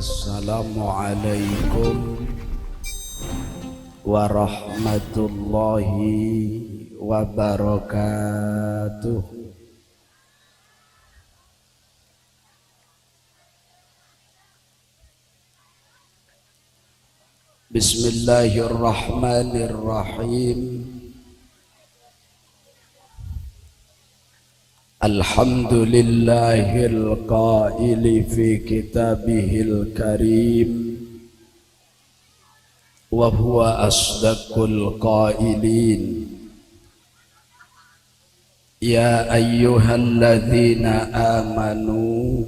Assalamualaikum warahmatullahi wabarakatuh. Bismillahirrahmanirrahim. Alhamdulillahil qaili fi kitabihil karim wa huwa asdaqul qailin. Ya ayyuhalladzina amanu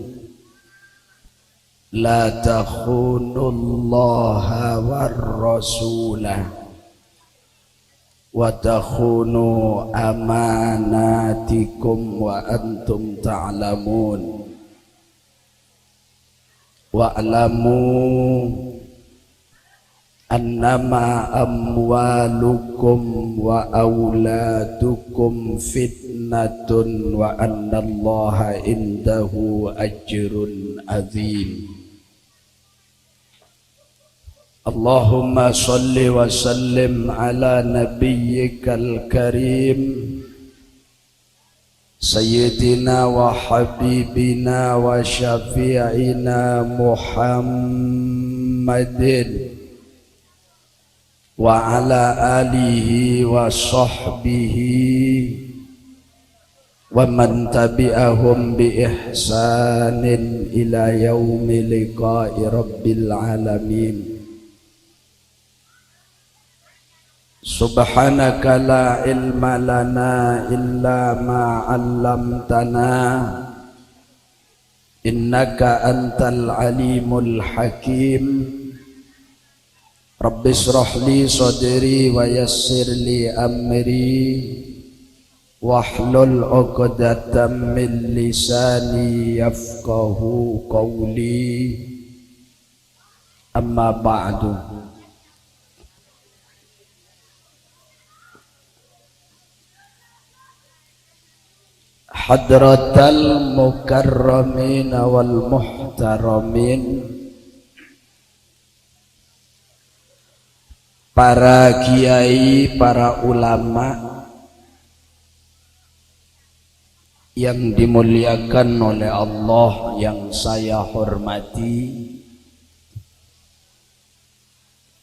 la takhunullaha war rasulah wa takhunu amanatikum wa antum ta'lamun. Wa'lamu annama amwalukum wa auladukum fitnatun wa annallaha indahu ajrun azim. Allahumma salli wa sallim ala nabiyyikal karim sayyidina wa habibina wa syafi'ina Muhammadin wa ala alihi wa sahbihi wa man tabi'ahum bi ihsanin ila yaumi liqa'i rabbil alamin. Subhanaka la ilma lana illa ma 'allamtana innaka antal alimul hakim. Rabbi shrah li sadri wa yassir li amri wahlul 'uqdatam min lisani yafqahu qawli. Amma ba'du. Hadratal mukarramin wal muhtaramin, para kiai, para ulama yang dimuliakan oleh Allah yang saya hormati,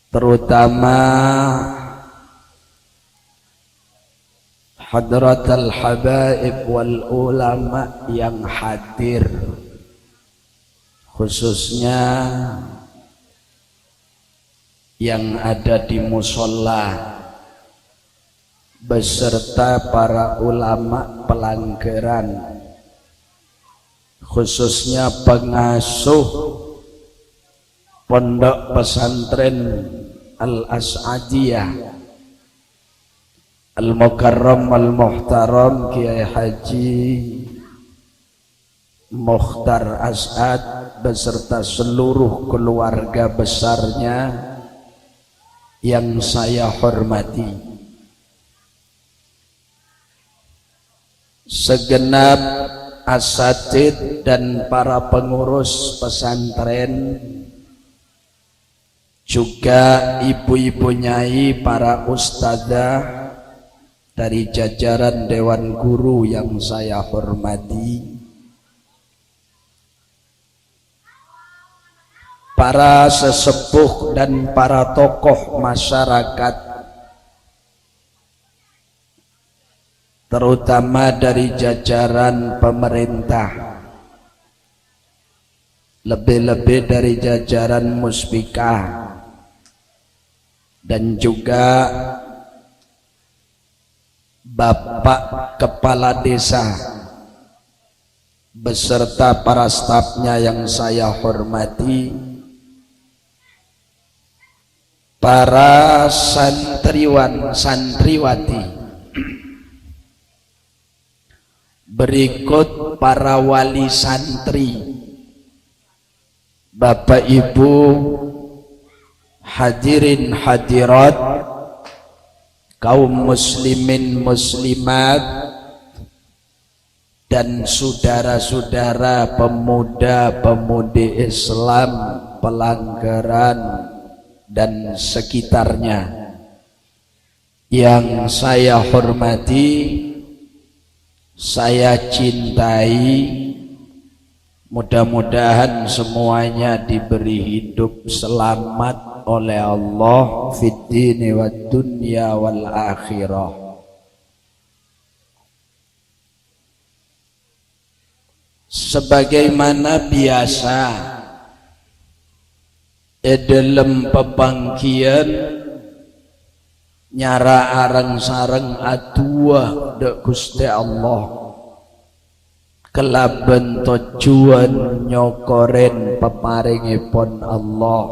terutama hadratal habaib wal ulama yang hadir, khususnya yang ada di musola beserta para ulama pelanggaran, khususnya pengasuh pondok pesantren Al-As'adiyah Al-Mukarram Al-Muhtaram Kiai Haji Mukhtar As'ad beserta seluruh keluarga besarnya yang saya hormati, segenap asatid dan para pengurus pesantren, juga ibu-ibu nyai, para ustadzah dari jajaran dewan guru yang saya hormati, para sesepuh dan para tokoh masyarakat, terutama dari jajaran pemerintah, lebih-lebih dari jajaran muspikah, dan juga Bapak Kepala Desa beserta para stafnya yang saya hormati, para santriwan santriwati, berikut para wali santri, Bapak Ibu hadirin hadirat, kaum muslimin muslimat, dan saudara-saudara pemuda-pemudi Islam Pelanggaran dan sekitarnya. Yang saya hormati, saya cintai, mudah-mudahan semuanya diberi hidup selamat oleh Allah fid dini wad dunya wal akhirah. Sebagaimana biasa dalam pepangkian nyara arang sareng adua dek Gusti Allah kelaben tujuan nyokoren peparingipun Allah.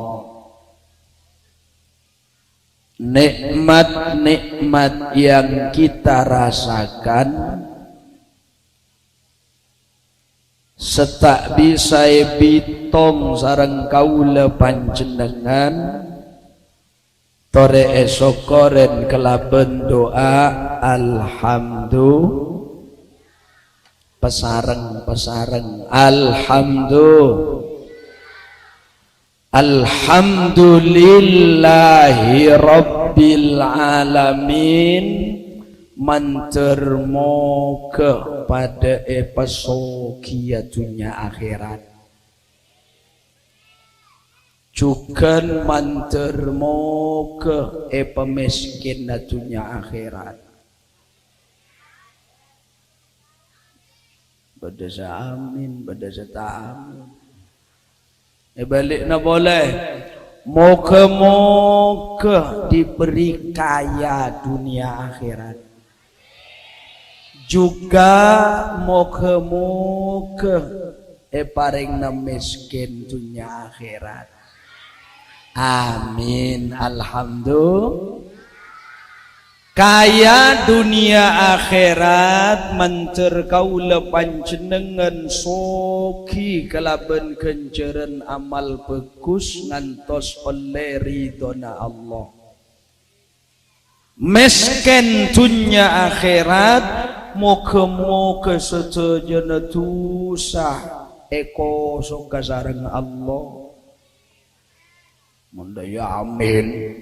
Nikmat-nikmat yang kita rasakan setak bisa bitong sareng kaula panjenengan tore esokoren kelaben doa alhamdulillah pesareng alhamdulillahi rabbil alamin. Mantermo kepada epasokia dunia akhirat juga mantermo ke epemiskin dunia akhirat. Berdasa amin, berdasa ta'amin. Balik na boleh. Moga-moga diberi kaya dunia akhirat. Juga moga-moga paringna miskin dunia akhirat. Amin. Alhamdulillah. Kaya dunia akhirat mencer kaula panjenengan soki kelaben kenjeren amal bagus ngantos oleh ridona Allah. Miskin dunia akhirat moga-moga sedayana dosa eko soka sareng Allah. Mundaya amin.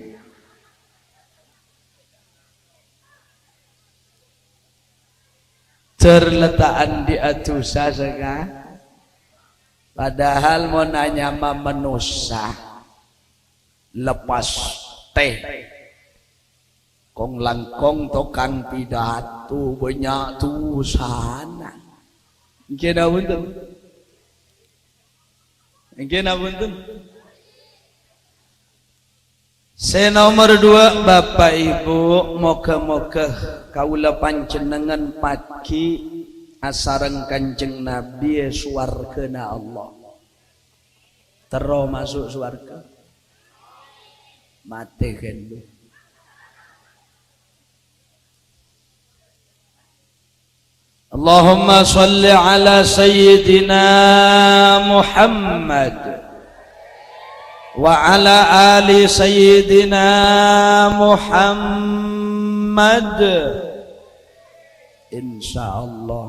Terletaan di atusa sega padahal mau nanya menusa lepas teh kong langkong tokang pidato banyak tusana kena bunten Nomor 2 Bapak Ibu, moga-moga kaula panjenengan pagi asareng Kanjeng Nabi swargana Allah. Tero masuk swarga. Mate kendu. Allahumma shalli ala sayyidina Muhammad wa ala ali sayyidina Muhammad. Insyaallah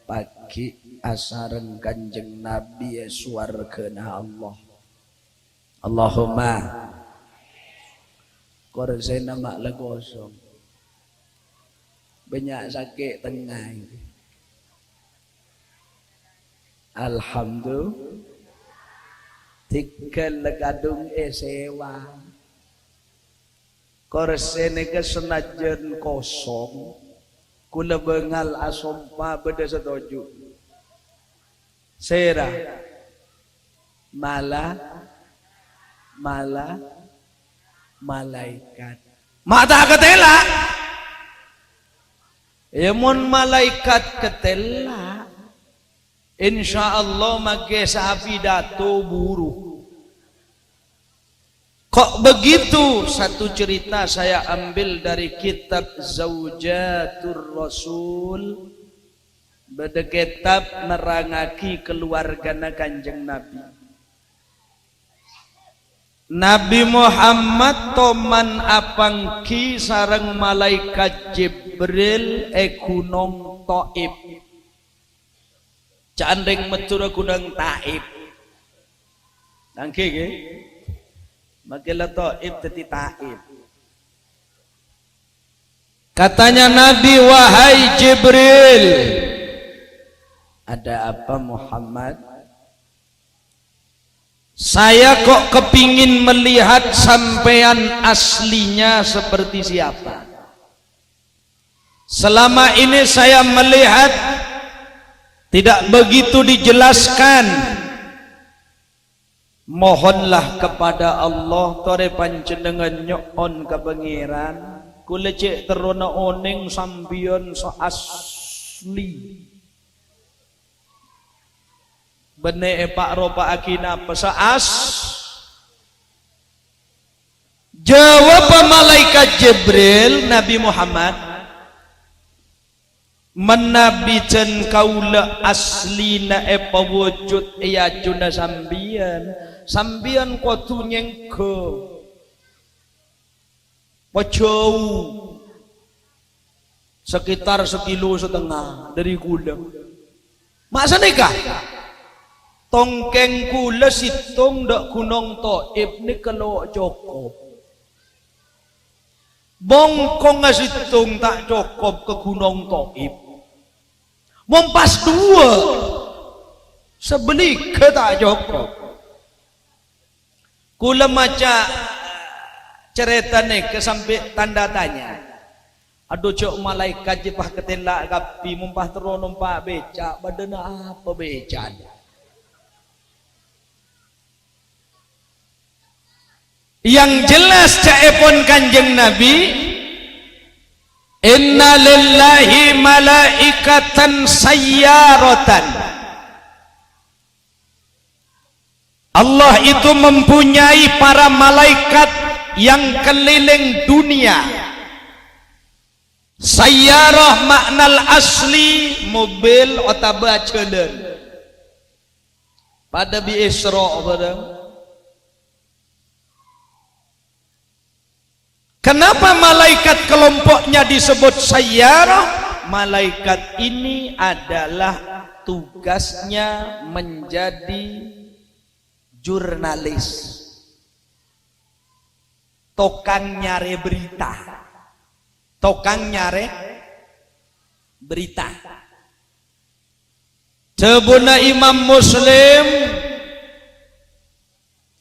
pagi asareng Kanjeng Nabi swargana Allah. Allahumma korsena mak legosong banyak sakit tengah. Alhamdulillah tiga legadung sewa korsene ke senajan kosong kula bengal asompa beda setuju sera malaikat mata ketela mun malaikat ketela insyaallah make sapi dato buru. Kok begitu? Satu cerita saya ambil dari kitab Zaujatur Rasul. Beda kitab nerangaki keluargana Kanjeng Nabi. Nabi Muhammad toman apangki sareng malaikat Jibril gunung Taif. Candeng metura gunung Taif. Nangke nggih. Makila Taif teti Taif. Katanya Nabi, wahai Jibril, ada apa Muhammad? Saya kok kepingin melihat sampean aslinya seperti siapa. Selama ini saya melihat tidak begitu dijelaskan. Mohonlah kepada Allah tore panjenengan nyoon ke pangeran kula cek terona oning sambion so asli bene Pak Ropa Akina pesaas. Jawab malaikat Jibril, Nabi Muhammad menabijan kaula aslina epa wujud ya juna sambian kuatu nyengke jauh sekitar 1,5 kilo dari kula. Masa nikah tongkeng kula situng dak Gunung Taif ni kalau cukup bongkong situng tak cukup ke Gunung Taif mempas 2 sebeli ke tak cukup. Kula maca cerita ni ke sampai tanda tanya. Aduh cok malaikat jepah ketelak kapi mumpah terus numpak becak badana apa becak. Yang jelas caepon kanjeng Nabi, inna lillahi malaikatan sayyaratan. Allah itu mempunyai para malaikat yang keliling dunia. Sayyarah maknal asli mobil otaba jalan. Pada bi Isra pada. Kenapa malaikat kelompoknya disebut sayyarah? Malaikat ini adalah tugasnya menjadi jurnalis, tukang nyare berita, tukang nyare berita. Sebuna Imam Muslim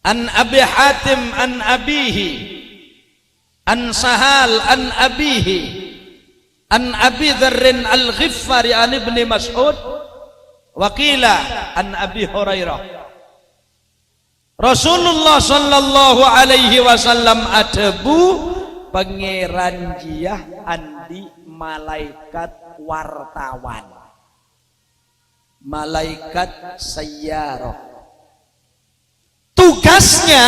an Abi Hatim an abihi an Sahal an abihi an Abi Dzarrin al-Ghifari an Ibni Mas'ud wa qila an Abi Hurairah. Rasulullah sallallahu alaihi wasallam adebu pangeran jiyah andi malaikat wartawan, malaikat sayyarah. Tugasnya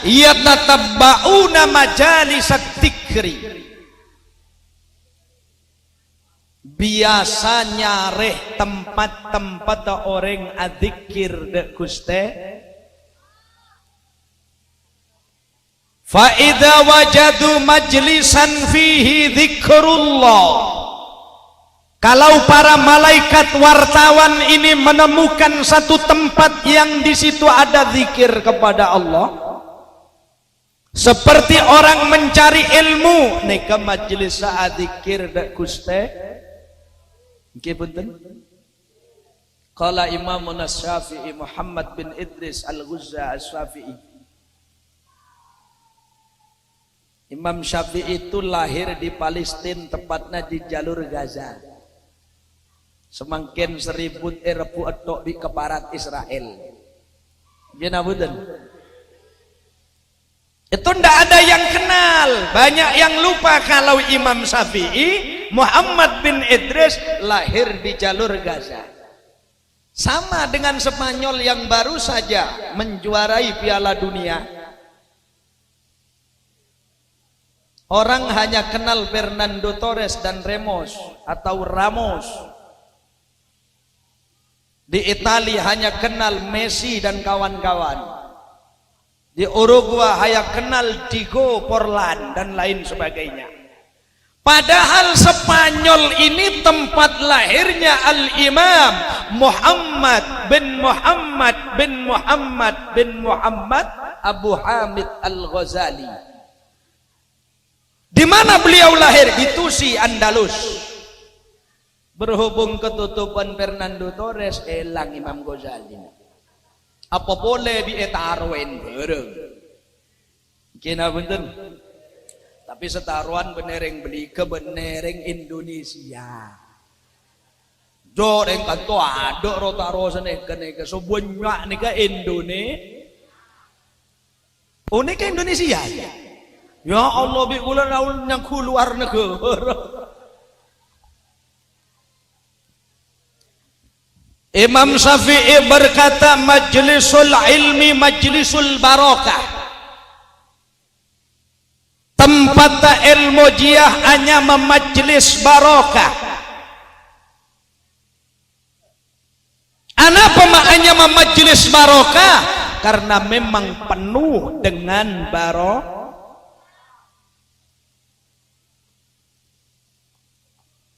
yatatabbauna majalisat dzikri, biasa nyareh tempat-tempat orang adzikir de Guste. Fa'idha wajadu majlisan fihi dzikrullah. Kalau para malaikat wartawan ini menemukan satu tempat yang di situ ada zikir kepada Allah, seperti orang mencari ilmu, nika majelis saat zikir dak Guste. Nggih punten. Qala Imam Syafi'i Muhammad bin Idris Al-Ghuzza As-Syafi'i. Imam Syafi'i itu lahir di Palestina, tepatnya di jalur Gaza. Semakin 1000 repu etok di ke barat Israel. Gimana buden? Itu ndak ada yang kenal, banyak yang lupa kalau Imam Syafi'i Muhammad bin Idris lahir di jalur Gaza. Sama dengan Spanyol yang baru saja menjuarai Piala Dunia. Orang hanya kenal Fernando Torres dan Ramos atau Ramos. Di Italia hanya kenal Messi dan kawan-kawan. Di Uruguay hanya kenal Diego Forlan dan lain sebagainya. Padahal Spanyol ini tempat lahirnya Al-Imam Muhammad bin Muhammad bin Muhammad Abu Hamid Al-Ghazali. Di mana beliau lahir? Di Tusi, Andalus. Berhubung ketutupan Fernando Torres, elang Imam Ghazali. Apa boleh dietaruin bareng? Kena bener. Tapi setaruhan benereng beli ke benereng Indonesia. Joreng kanto ada rotaro seneka neka so banyak nika Indonesia. Oh nika Indonesia ya. Ya Allah bi kula naul yang keluar negara. Imam Syafi'i berkata majlisul ilmi majlisul barakah. Tempat ilmu jiah hanya memajlis barakah. Kenapa maknanya memajlis barokah? Karena memang penuh dengan barokah.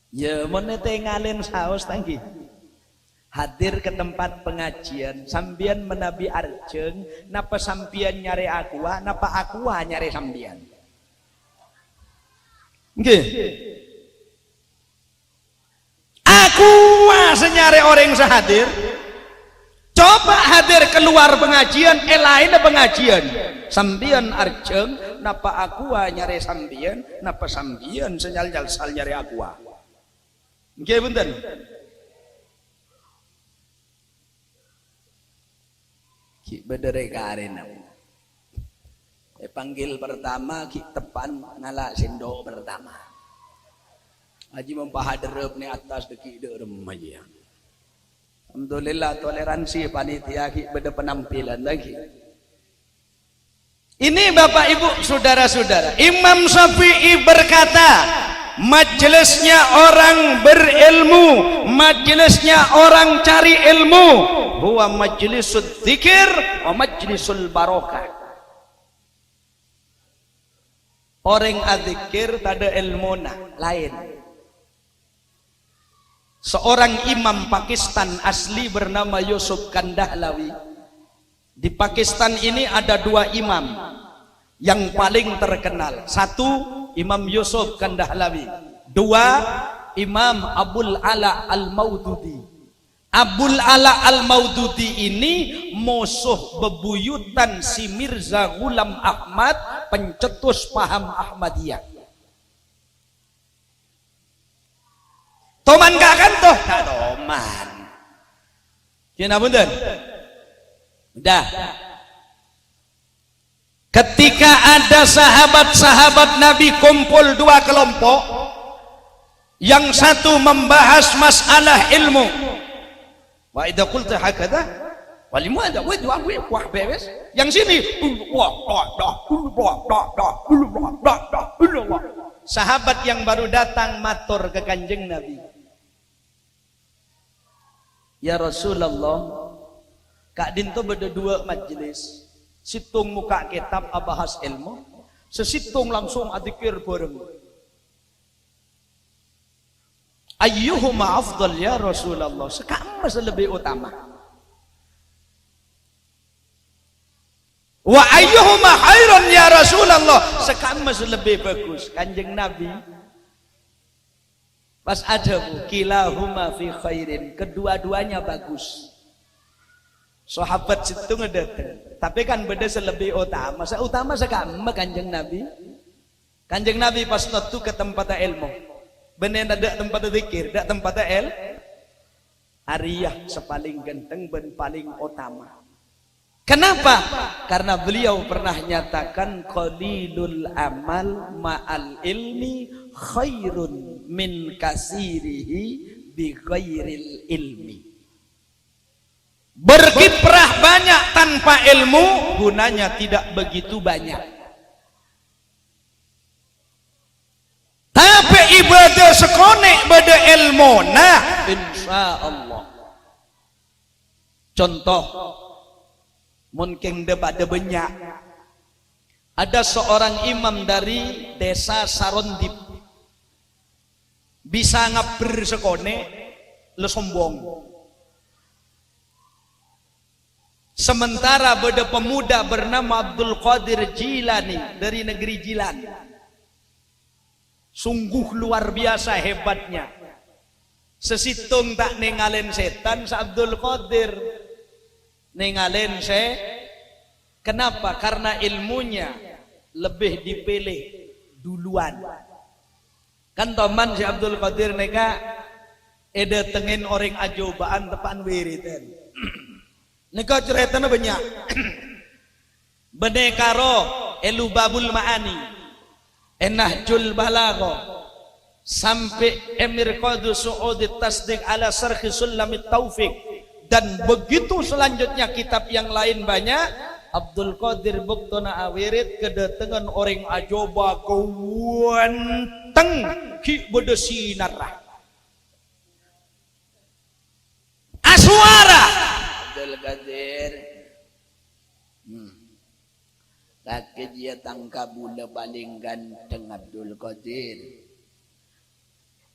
Ya mana tengalin saus tangki. Hadir ke tempat pengajian, sambian menabi arjeng, napa sampian nyari aqua, napa aqua nyari sambian. Nggih. Aqua senyari orang sehadir. Coba hadir keluar pengajian, lain pengajian. Sambian arjeng, napa aqua nyari sambian, napa sambian senyal sal nyari aqua. Nggih punten. Ki bedere karen. Panggil pertama ki tepan ngala sendok pertama. Haji mempahaderep ni atas deki derem aja. Alhamdulillah toleransi panitia ki beda penampilan lagi. Ini Bapak Ibu saudara-saudara, Imam Syafi'i berkata, majelisnya orang berilmu, majelisnya orang cari ilmu, huwa majlisud dzikir wa majlisul barokah. Orang adzikir tada ilmuna lain. Seorang imam Pakistan asli bernama Yusuf Kandahlawi. Di Pakistan ini ada dua imam yang paling terkenal. Satu Imam Yusuf Kandahlawi. Dua Imam Abul Ala Al-Maududi. Abul Ala Al-Maududi ini musuh bebuyutan si Mirza Ghulam Ahmad, pencetus paham Ahmadiyah. Toman kakan toh? Tak toman. Kena punten? Udah. Ketika ada sahabat-sahabat Nabi kumpul dua kelompok, yang satu membahas masalah ilmu. Wa idza qulta hakadha walimu ada wah bebes. Yang sini sahabat yang baru datang matur ke Kanjeng Nabi. Ya Rasulullah, Kak Dinto beda dua majlis. Situng muka kitab abahas ilmu, sesitung langsung adzikir bareng. Ayyuhuma afdal ya Rasulullah? Sekam lebih utama. Wa ayyuhuma khairan ya Rasulullah? Sekam lebih bagus. Kanjeng Nabi pas ada kilahuma fi khairin, kedua-duanya bagus. Sahabat situ ngedateng, tapi kan beda selebih utama. Seutama sekam Kanjeng Nabi. Kanjeng Nabi pas natu ke tempat ilmu. Bener ada tempat zikir, ada tempat ariyah sepaling genteng ben paling utama. Kenapa? Karena beliau pernah nyatakan qalilul amal ma'al ilmi khairun min kasirihi bi ghairil ilmi. Berkiprah banyak tanpa ilmu gunanya tidak begitu banyak. Tapi ibadah sekonek pada ilmu, nah insya Allah. Contoh, mungkin debat banyak. Ada seorang imam dari desa Sarondip, bisa ngaber sekone le sombong. Sementara ada pemuda bernama Abdul Qadir Jilani dari negeri Jilan. Sungguh luar biasa hebatnya. Sesitung tak ninggalin setan sa Abdul Qadir. Ninggalin Kenapa? Karena ilmunya lebih dipilih duluan. Kan teman si Abdul Qadir neka tengin orang ajobaan tepan wiritan. Neka ceritanya banyak. Benekaro Elubabul Ma'ani, Nahjul Balagho, sampai Emir Qadu Su'udi Tasdik ala Sarhi Sulamit Taufik, dan begitu selanjutnya kitab yang lain banyak. Abdul Qadir buktona awirit kedatangan orang ajoba kewanteng ki beda sinarah aswara Abdul Qadir laki dia tangkabula paling ganteng Abdul Qadir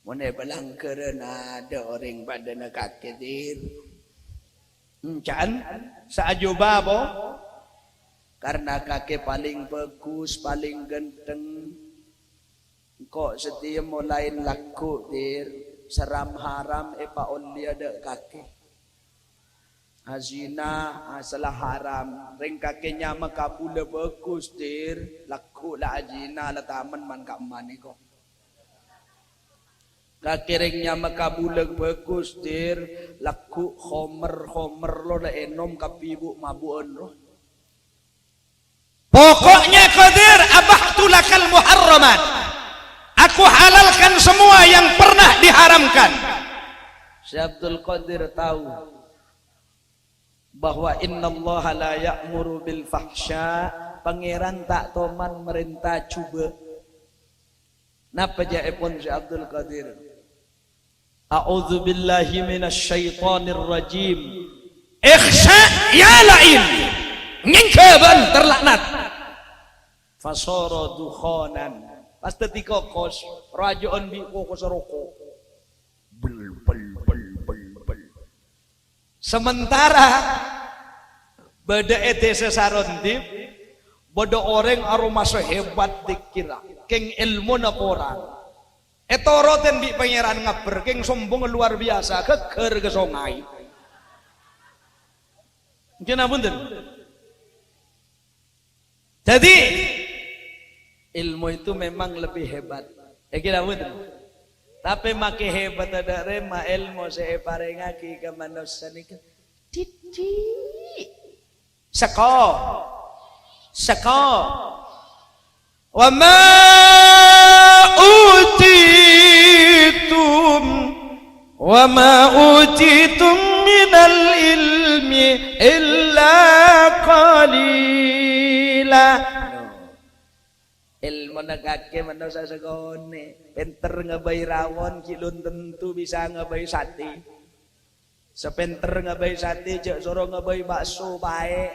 mana belang kerana ada orang pada nak Qadir can saajoba bo karena kakek paling bagus, paling ganteng. Kok setia mulain laku dir seram haram paon dia ada kakek. Hazina salah haram. Ring kakeknya makabula bagus dir laku lah hazina lah taman man kamani kok. Kakek ringnya makabula bagus dir laku homer lo la enom kapibu mabuon lo. Pokoknya Qadir abahtu lakal muharramat. Aku halalkan semua yang pernah diharamkan. Syekh Abdul Qadir tahu bahwa innallaha la ya'muru bil fahsya, pangeran tak toman merintah cuba. Napa jaipun Syekh Abdul Qadir? A'udzu billahi minasyaitonir rajim. Ikhsha ya la'in. Ngingkaban terlaknat. Fasara dukhanan. Pas ketika kos rajaan bi kos rokok. Bel. Sementara beda sesarontip, beda orang aroma sehebat dikira. Keng ilmu na orang. Etoroten bi pangeran ngaper keng sombong luar biasa keker ke songai. Kena punten. Jadi ilmu itu memang lebih hebat. Kira betul. Tapi makin hebat ada rema ilmu saya parengaki ke manusia ni ke titi. Seko. Wa ma utitum minal ilmi illa qalila. Ilmu nagake manusia segone pinter ngebay rawon kilun tentu bisa ngebay sate sepenter ngebay sate jek soro ngebay bakso baik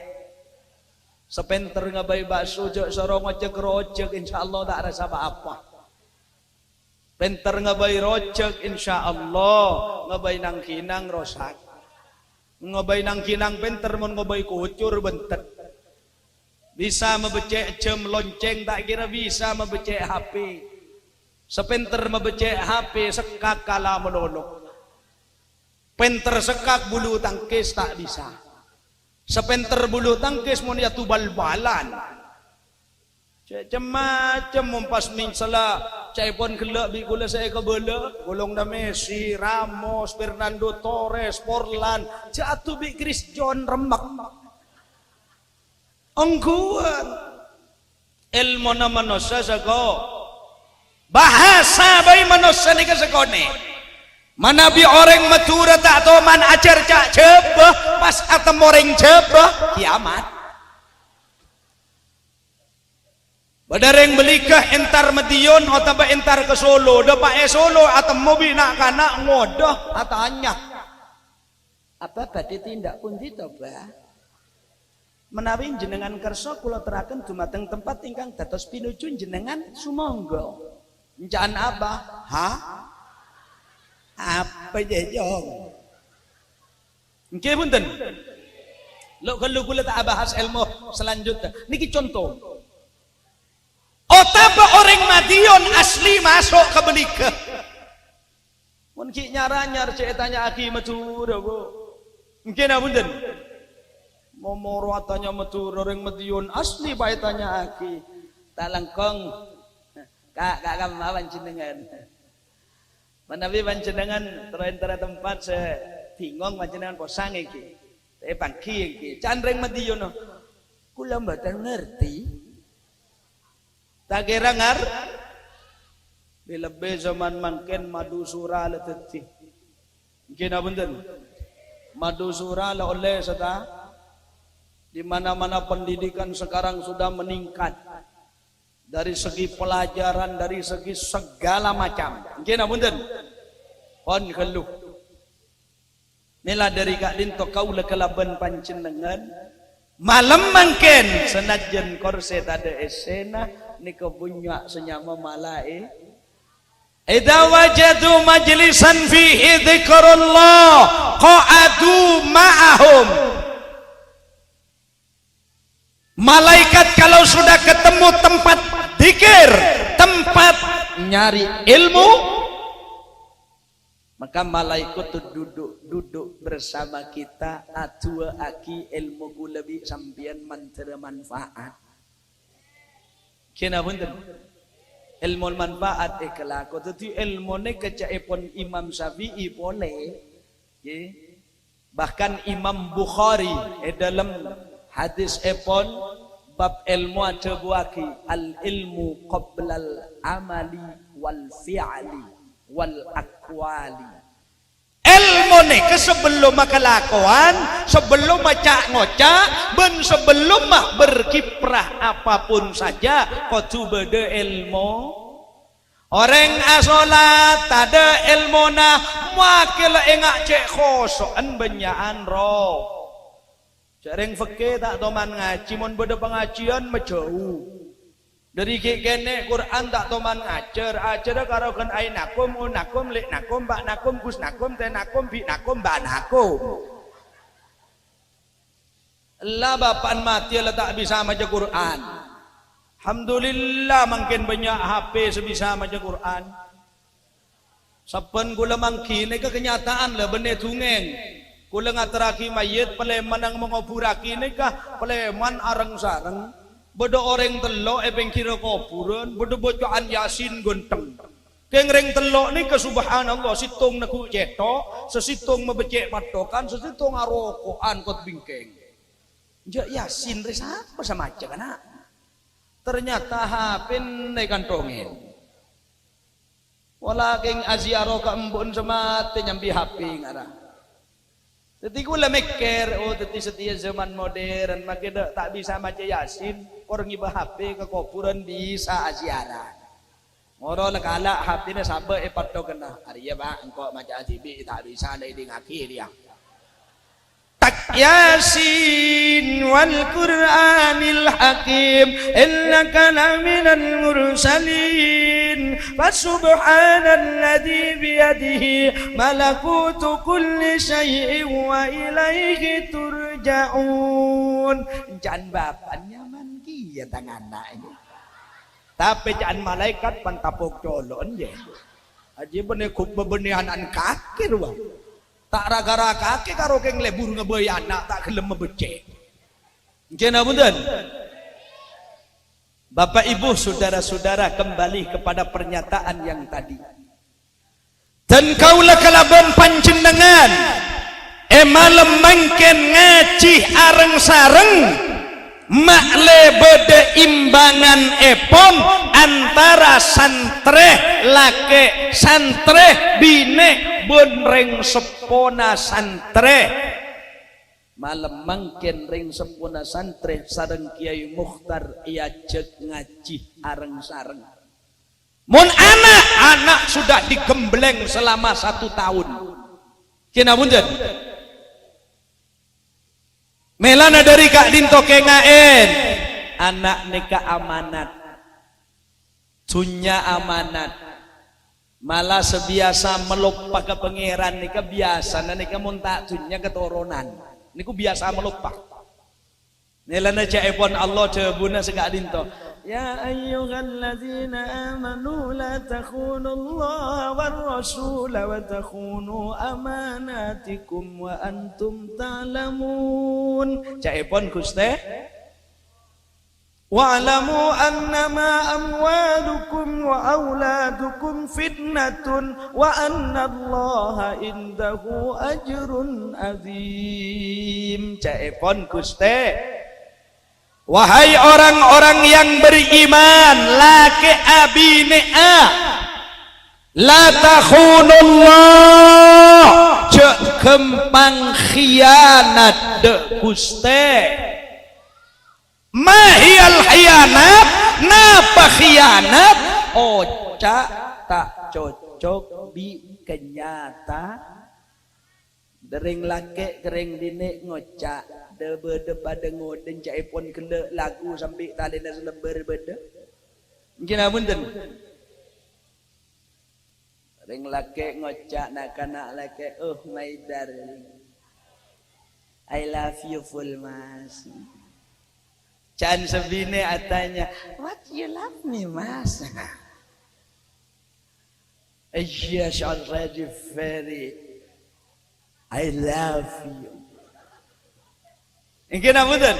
sepenter ngebay bakso jek soro ngocek rojek insyaallah tak rasa apa-apa pinter ngebay rojek insyaallah ngebay nang kinang rosak ngebay nang kinang pinter mun ngebay kucur bentet. Bisa membecek jam lonceng tak kira bisa membecek HP. Sepenter membecek HP sekak kala menolok. Penter sekak bulu tangkis tak bisa. Sepenter bulu tangkis mun ya tubal balan. Macam mempas ming salah cai pon kelak bi kula saya ke bola golong da Messi, Ramos, Fernando Torres, Forlan, jatuh bi Chris John remak. Angguan ilmu na manusia sago bahasa bayi manusia ni kesegone manabi orang matura tak tahu man ajar cak jebah pas atem orang jebah kiamat badareng belikah entar Madiun atau entar ke Solo dapat Solo atau mobil nak kanak ngodoh atanya apa badhe tindak pundi to Bah menawi jenengan kersa kula teraken dumateng tempat ingkang dados pinuju jenengan sumangga. Encan apa? Apa jejong? Nggih punten. Lo kalau gula tak bahas ilmu selanjutnya. Niki contoh. Otapa orang Madiun asli masuk ke benika. Mungkin nyaranyar cek tanya aki matur bu. Mungkin apa den? Momoro tanya matur orang Madiun asli baik tanya aki. Tak langkong. Kak kamawan jenengan. Menawi panjenengan terantara tempat saya bingung panjenengan posang iki. Pagi iki. Candreng Madiun. Kula mboten ngerti. Tak kira ngar. Lebih zaman mangken madu surah la teti. Mungkin apa betul? Madu surah la oleh serta di mana-mana pendidikan sekarang sudah meningkat. Dari segi pelajaran, dari segi segala macam. Mungkin apa betul? Pon keluh. Nila dari Kak Dinto kau lekelaban panjenengan. Malam mangken senajan korset ada esena ni kebunya senyama malai. Idza wajadu majlisan fihi dzikrullah qa'adu ma'ahum. Malaikat kalau sudah ketemu tempat zikir, tempat nyari ilmu, maka malaikat duduk bersama kita atua aki ilmu gulabi sampian mantera manfaat. Kena punten. Ilmu manfaat kelako tetapi ilmu ne kecaipun Imam Syafi'i boleh. Bahkan Imam Bukhari dalam hadis epon bab ilmu ada buaki al ilmu qablal amali wal fi'li wal aqwali. Ilmu ni ke sebelum kelakuan, sebelum macak ngocak, ben sebelum mak berkiprah apapun saja, kau tu beda ilmu. Orang asolat ada ilmu na, wakil engak cek khosokan benyaan roh. Jarang fakir tak toman ngaji, mon beda pengajian menjauh. Dari kene Quran tak toman ngajar karo kan ainakum unakum liknakum baknakum kusnakum tenakum binakum banakum. Allah bapan mati lah tak bisa baca Quran. Alhamdulillah makin banyak HP sebisa baca Quran. Saben kula mangki ni kenyataan lah benih tungeng. Kula ngateraki mayit peleman ang mengoburaki ni kah peleman arang sarang. Bodo orang telok epeng kira kuburan, bodo bocaan Yasin gonteng. Kengreng telok ni ke subhanallah situng naku cetok, sesitung mebecek patokan, sesitung arokoan kot bingkeng. Jak Yasin resa apa sama aja kan? Ternyata hapin naik kantongin. Wala keng aziaro ka embun semate nyambi hapi ngara. Jadi gula mikir, oh teti setia zaman modern, makin tak bisa baca Yasin, orang iba HP ke kuburan bisa aziarah. Moro lekala HP ni sabar epat to kena. Hari ya bang, engkau baca TV tak bisa lagi ngaki dia. Tak Yasin wal Qur'anil Hakim, innaka laminal mursalin. Fasubhanalladzi biyadihi malakutu kulli syai'in wa ilaihi turja'un. Jangan bapaknya man kia tangan ini. Tapi jangan malaikat pantapok colon je. Aji benih kub bebenihan an kaki ruang. Tak raga-raga kaki karo keng lebur ngebay anak tak kelem mebecek. Kena betul. Bapak Ibu saudara-saudara kembali kepada pernyataan yang tadi. Dan kaulah kalaban panjenengan malam mangken ngaji areng-sareng makle bede imbangan epon antara santre lake santre bine bonreng sepona santre malam mangken ring sepona santre sareng Kiai Mukhtar iajek ngaji areng-sareng. Mun anak sudah digembleng selama 1 tahun. Kena punten. Melana dari Kak Dinto kengaen anak nikah amanat. Tunya amanat. Malah sebiasa melupa ke pangeran nikah biasa, nikah mun tak tunya keturunan. Niku biasa melupa. Nelana caipon Allah cebuna segak dinto. Ya ayyuhalladzina amanu la takhunullaha war rasula wa takhunu amanatikum wa antum ta'lamun. Caipon Gusti. Wa'lamu annama amwalukum wa auladukum fitnatun wa annallaha indahu ajrun azim. Caipon Gusti. Wahai orang-orang yang beriman, laki abinea la takhunullah, cek kempang khianat de Gusti. Mahiyal khianat, napa khianat? Oca tak cocok bi kenyata. Dering laki kering dine ngocak. Deba dengoden caipon kele lagu sampai talena selembar beda. Mungkin apunten. Ring laki ngocak nak kanak laki, oh my darling, I love you full mas. Can sebine atanya, what you love me mas? Yes, already very, I love you. Ingin apunten.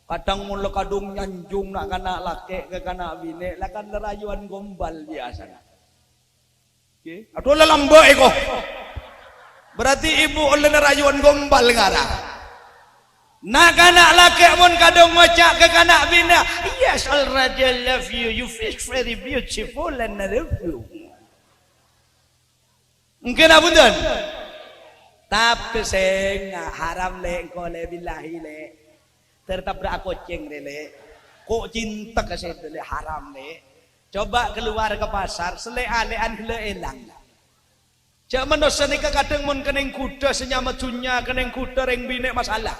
Kadang mula kadung nyanjung nak kanak laki ke kanak bini, lakan lerayuan gombal biasa. Oke, aduh lelambok eko. Berarti ibu oleh lerayuan gombal ngarang. Nak kanak laki pun kadung ngocak ke kanak bini. Yes, already I love you. You feel very beautiful and I love you. Ingin apunten. Tapi saya haram le ko le billahi le tertabrak kucing le kok cinta ke saya le haram le. Coba keluar ke pasar sele-alean le elang. Jak manusia ni kadang mun keneng kuda senyama dunya keneng kuda ring bini masalah.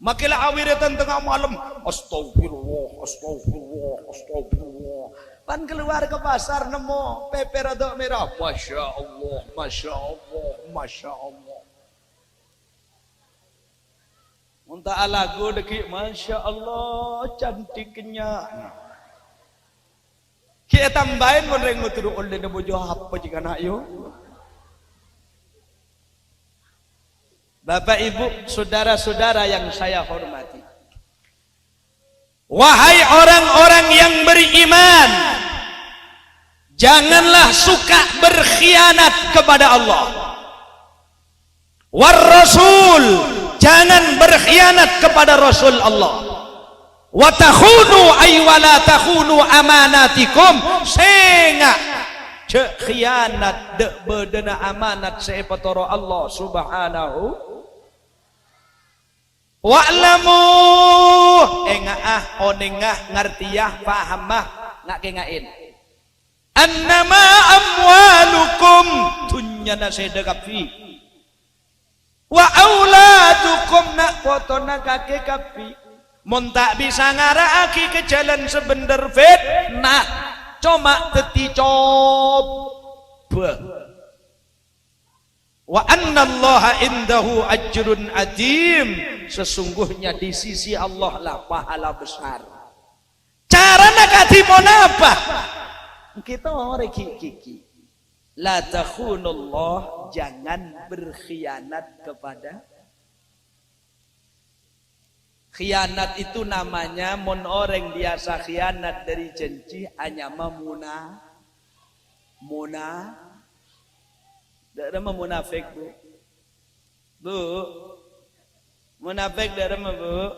Makilah awire tengah malam astagfirullah astagfirullah astagfirullah. Pan keluar ke pasar nemu pepe rada merah. Masya Allah, Masya Allah, Masya Allah. Muntah lagu deki, Masya Allah, cantiknya. Kita tambahin mereng muturu oleh nemu jawab apa jika nak yuk. Bapak Ibu, saudara-saudara yang saya hormati. Wahai orang-orang yang beriman, janganlah suka berkhianat kepada Allah. War Rasul, jangan berkhianat kepada Rasul Allah. Wa takhunu ay wala takhunu amanatikum, senga cek khianat de bedena amanat seepatoro Allah subhanahu. Wa'lamu engah onengah ngartiyah pahamah ngak kengain annama amwalukum tunyana sedekapi wa auladukum nak potona kake kapi mun tak bisa ngaraaki ke jalan sebener fitnah cuma teti coba. Wa annallaha indahu ajrun adim, sesungguhnya di sisi Allah lah pahala besar. Cara nak katimon apa? Kita orang kiki. La takhunullah, jangan berkhianat kepada. Khianat itu namanya mon orang biasa khianat dari janji hanya muna. Tidak ada munafik bu, munafik tidak ada bu.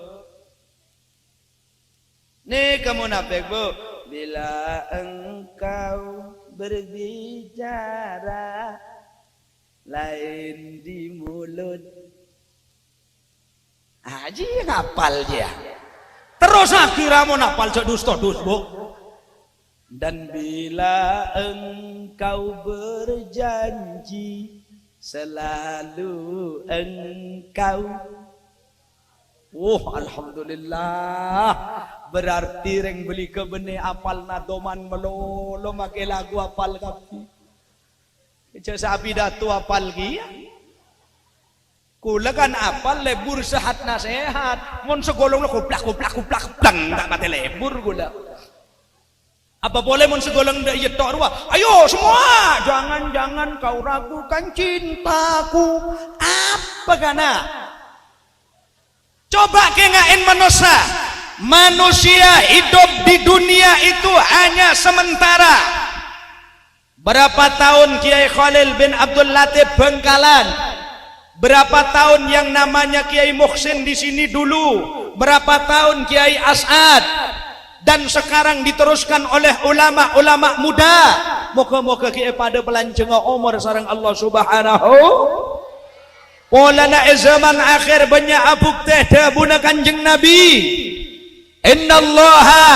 Nih kamu munafik bu, bila engkau berbicara lain di mulut, aji ngapal dia. Terus akhirnya mau ngapal cok dusta dus bu. Dan bila engkau berjanji selalu engkau, alhamdulillah, berarti reng beli ke bene apal nadoman melolo make lagu apal kapi. Ece sapi datu apal gi. Kula kan apa lebur sehat nasihat. Mun segolong lo kuplak blang tak pati lebur kula. Apa boleh mun segolong dak yetok dua? Ayo semua, jangan kau ragukan cintaku. Apa kana? Coba kengain manusia hidup di dunia itu hanya sementara. Berapa tahun Kiai Khalil bin Abdul Latif Bengkalan? Berapa tahun yang namanya Kiai Muhsin di sini dulu? Berapa tahun Kiai As'ad? Dan sekarang diteruskan oleh ulama-ulama muda. Moga-moga Kiai pada pelanjang umur sareng Allah Subhanahu. Polana zaman akhir banyak abuk teh dabuna Kanjeng Nabi. Innallaha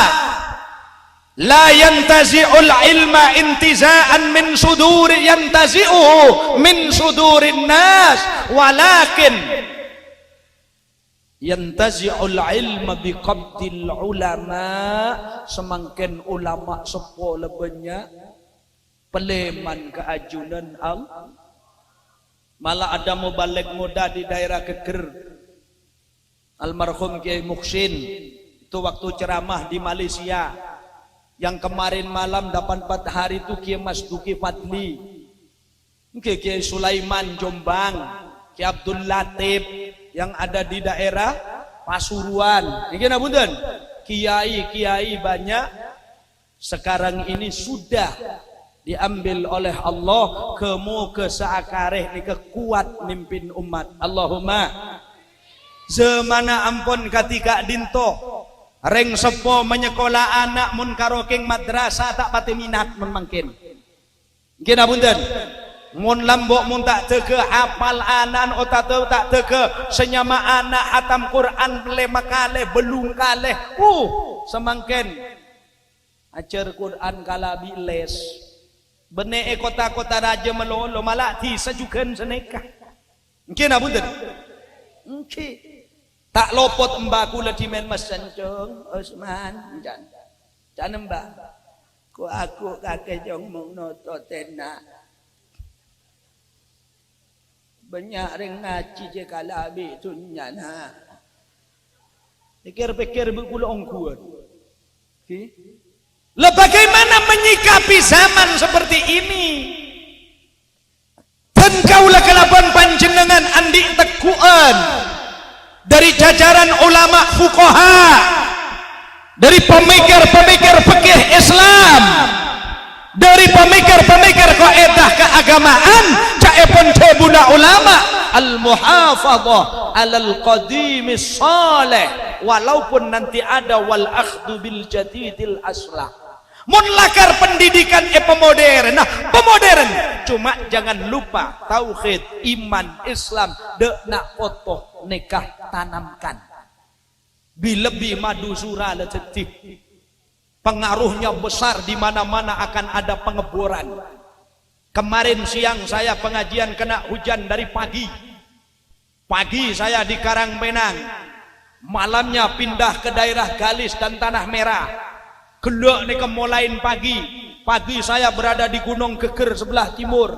la yantazi'ul ilma intiza'an min suduri yantazi'uhu min sudurin nas walakin yantazi'ul ilma biqabdil ulama. Semakin ulama sepo lebenya peleman keajunan Allah. Malah ada mubalik muda di daerah Geger, almarhum Kiai Muhsin itu waktu ceramah di Malaysia yang kemarin malam 84 hari itu Kiai Mas Duki Fadli, Kiai Sulaiman Jombang, Kiai Abdul Latif yang ada di daerah Pasuruan. Ini punten, kiai banyak sekarang ini sudah diambil oleh Allah kemu ke seakareh ni kekuat mimpin umat. Allahumma zemana ampun katika dinto reng sepo menyekolah anak mun karokeng madrasah tak pati minat mun mangkin. Gina punten. Mun lambok mun tak tege hafal anan otak tak tege senyama anak hatam Quran lema kale belum kale. Semangkin ajar Quran kalabi les. Bene kota-kota raja melolo malah ti sajukan seneka. Mungkin apa betul? Mungkin tak lopot embaku lagi men mas sancung Osman jangan mbak. Ku aku kakek jong mau noto tena. Banyak ring ngaji je kalabi tunyana. Pikir-pikir bekulong kuat. Okay? Bagaimana menyikapi zaman seperti ini? Dan kaulah kelaban panjenengan andi tekuan dari jajaran ulama fuqaha, dari pemikir-pemikir fikih Islam, dari pemikir-pemikir kaidah keagamaan, caepun cebuna ulama al-muhafadhah alal qadimis salih, walaupun nanti ada wal akhdhu bil jadidil aslah. Mun lakar pendidikan pemodern. Nah, pemodern cuma jangan lupa tauhid, iman, Islam, dek nak foto nikah tanamkan. Bilebi madu surah letih. Pengaruhnya besar di mana-mana akan ada pengeboran. Kemarin siang saya pengajian kena hujan dari pagi. Pagi saya di Karangmenang. Malamnya pindah ke daerah Galis dan Tanah Merah. Gelok nih kemulain pagi. Pagi saya berada di Gunung Geger sebelah timur.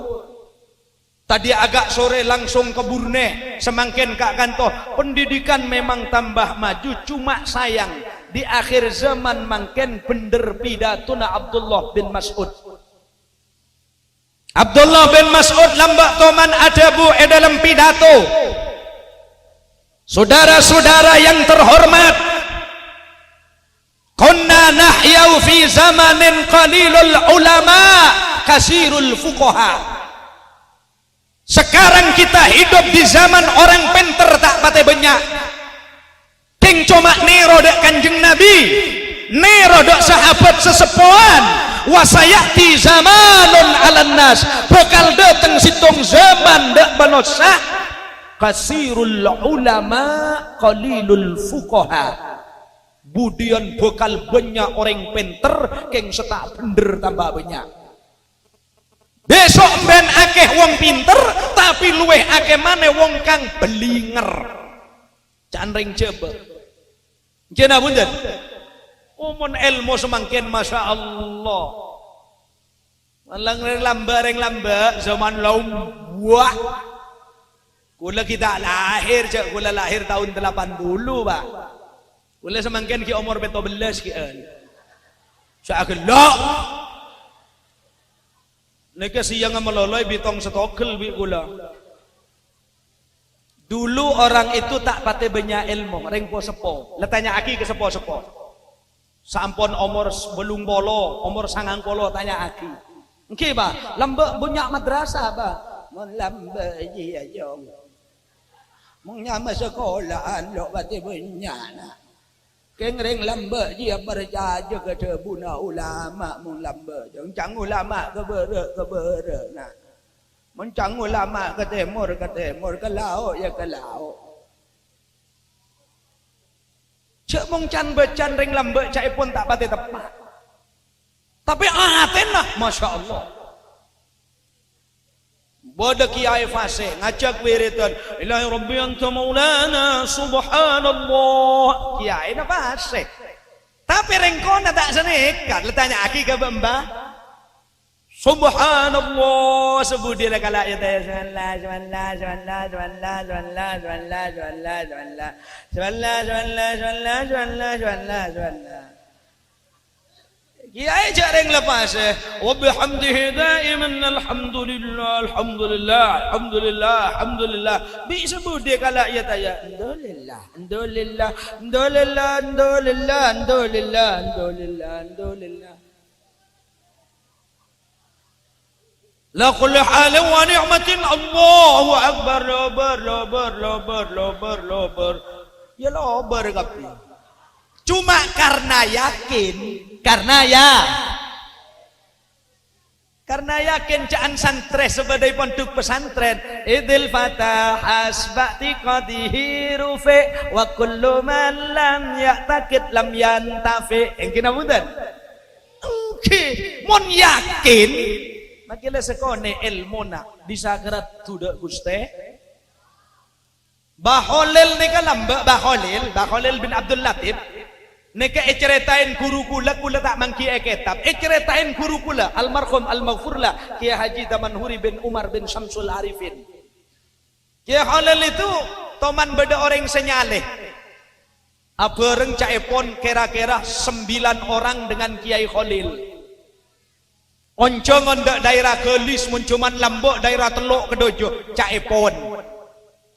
Tadi agak sore langsung ke Burne. Semakin Kak Kanto, pendidikan memang tambah maju. Cuma sayang di akhir zaman makin bener pidatuna Abdullah bin Mas'ud. Abdullah bin Mas'ud lambak toman adabu dalam pidato. Saudara-saudara yang terhormat, kunna nahyau fi zamanin qalilul ulama kasirul fuqaha. Sekarang kita hidup di zaman orang pinter tak pate banyak. King cuma nero dek Kanjeng Nabi, nero dek sahabat sesepuan. Wasayati zamanun alan nas, bakal datang situng zaman dek banosah kasirul ulama qalilul fuqaha. Budian bakal banyak orang pinter keng setak bener tambah banyak. Besok ben akeh wong pinter tapi luweh akeh maneh wong kang belinger. Canring coba. Kena punten. Umun ilmu semakin masya Allah. Lang lamba zaman laum buah. Kula kita lahir, cak kula lahir tahun 80, Pak. Kula semangkin ki umur 17 ki an. Sak gelok. Nek siang meloloi bitong setokil bi kula. Dulu orang itu tak pate banyak ilmu, rengpo sepo. Letanya aki ke sepo-sepo. Sampun umur belum polo, umur 90 tanya aki. Engke Pak, lambek banyak madrasah, Pak. Mun lambek ji aja. Mung nyama sekolahan lo pati banyak nak. Kengreng lambek dia berjaja ke debuna ulama mung lambek. Jang ulama ke bere nak. Mencang ulama ke timur, ke laut ya ke laut. Cek mung can becan ring lambek cak pun tak pati tepat. Tapi aten lah, masya Allah. Bodoh kiai fase ngajak wiridan ilahi rabbi anta maulana subhanallah kiai na fase tapi rengkona tak senekat letanya aki ke mbah subhanallah sebut dia kala ya subhanallah kiai jarang lepas wa bihamdihi daiman alhamdulillah bi sebut dia kala ya taya alhamdulillah la kulli hal wa ni'matin Allahu akbar lobar ya lobar kapi cuma karena yakin caan santres sebagai pondok pesantren idil fatah asbati qadihi rufi wa kullu man lam ya'taqid lam yantafi engkina punten mun yakin makile sekone ilmuna bisa kerat tudak Guste Baholil nika lambek Baholil bin Abdul Latif nika ceritain guru kula tak mangki kitab ceritain guru kula almarhum al-maghfurlah Kiai Haji Tamanhuri bin Umar bin Syamsul Arifin. Kiai Halil itu toman beda orang senyaleh abareng caepon kira-kira 9 orang dengan Kiai Khalil oncongan daerah Gelis muncuman lambok daerah Teluk Kedojo caepon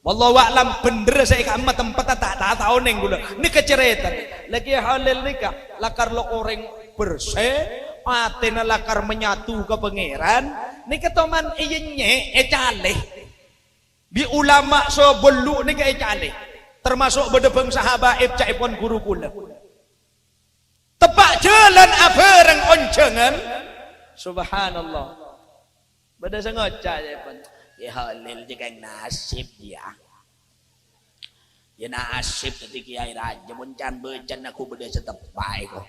wallahu a'lam bener saya kamu tempat tak tahu neng gula ini keceretan lagi halil nikah lakar lo orang bersih atena lakar menyatu ke pangeran ini ketoman iyenye caleh di ulama so belu nika caleh termasuk bedebeng sahabat caipon guru kula tepak jalan abareng oncengan subhanallah beda sengaja caipon ya halil juga nasib dia ya nasib tadi kiai raja muncan becan aku beda setepai kok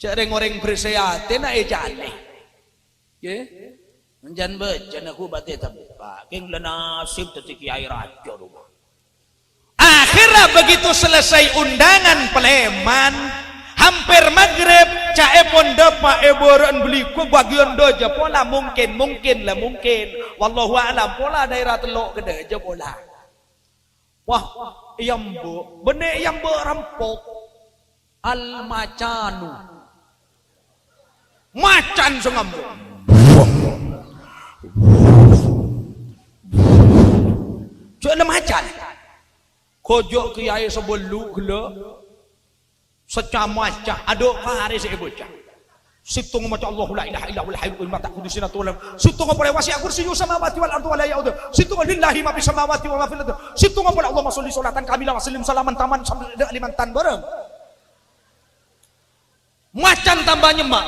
cereng-oreng bersehat na jane ya muncan becan aku bate tepak king nasib tadi kiai raja rumah akhirnya begitu selesai undangan Peleman hampir maghrib caepon depa eboran beli ku bagian doja pola mungkin wallahu a'lam pola daerah Teluk Kedojo pola wah yambo benek yambo rampok al macanu macan sengambo cuy macan kojok kiai sebelu gila secamacah aduk hari saya bocah situng maca Allahu la ilaha illa huwal hayyul qayyum tak kudu sinatullah situng apa wasi kursiyu samawati wal ardi wala yaudu situng lillahi ma fis samawati wa ma fil ardi situng apa Allahumma sholli sholatan kamilah wa sallim salaman taman liman tan bareng macan tambah nyemak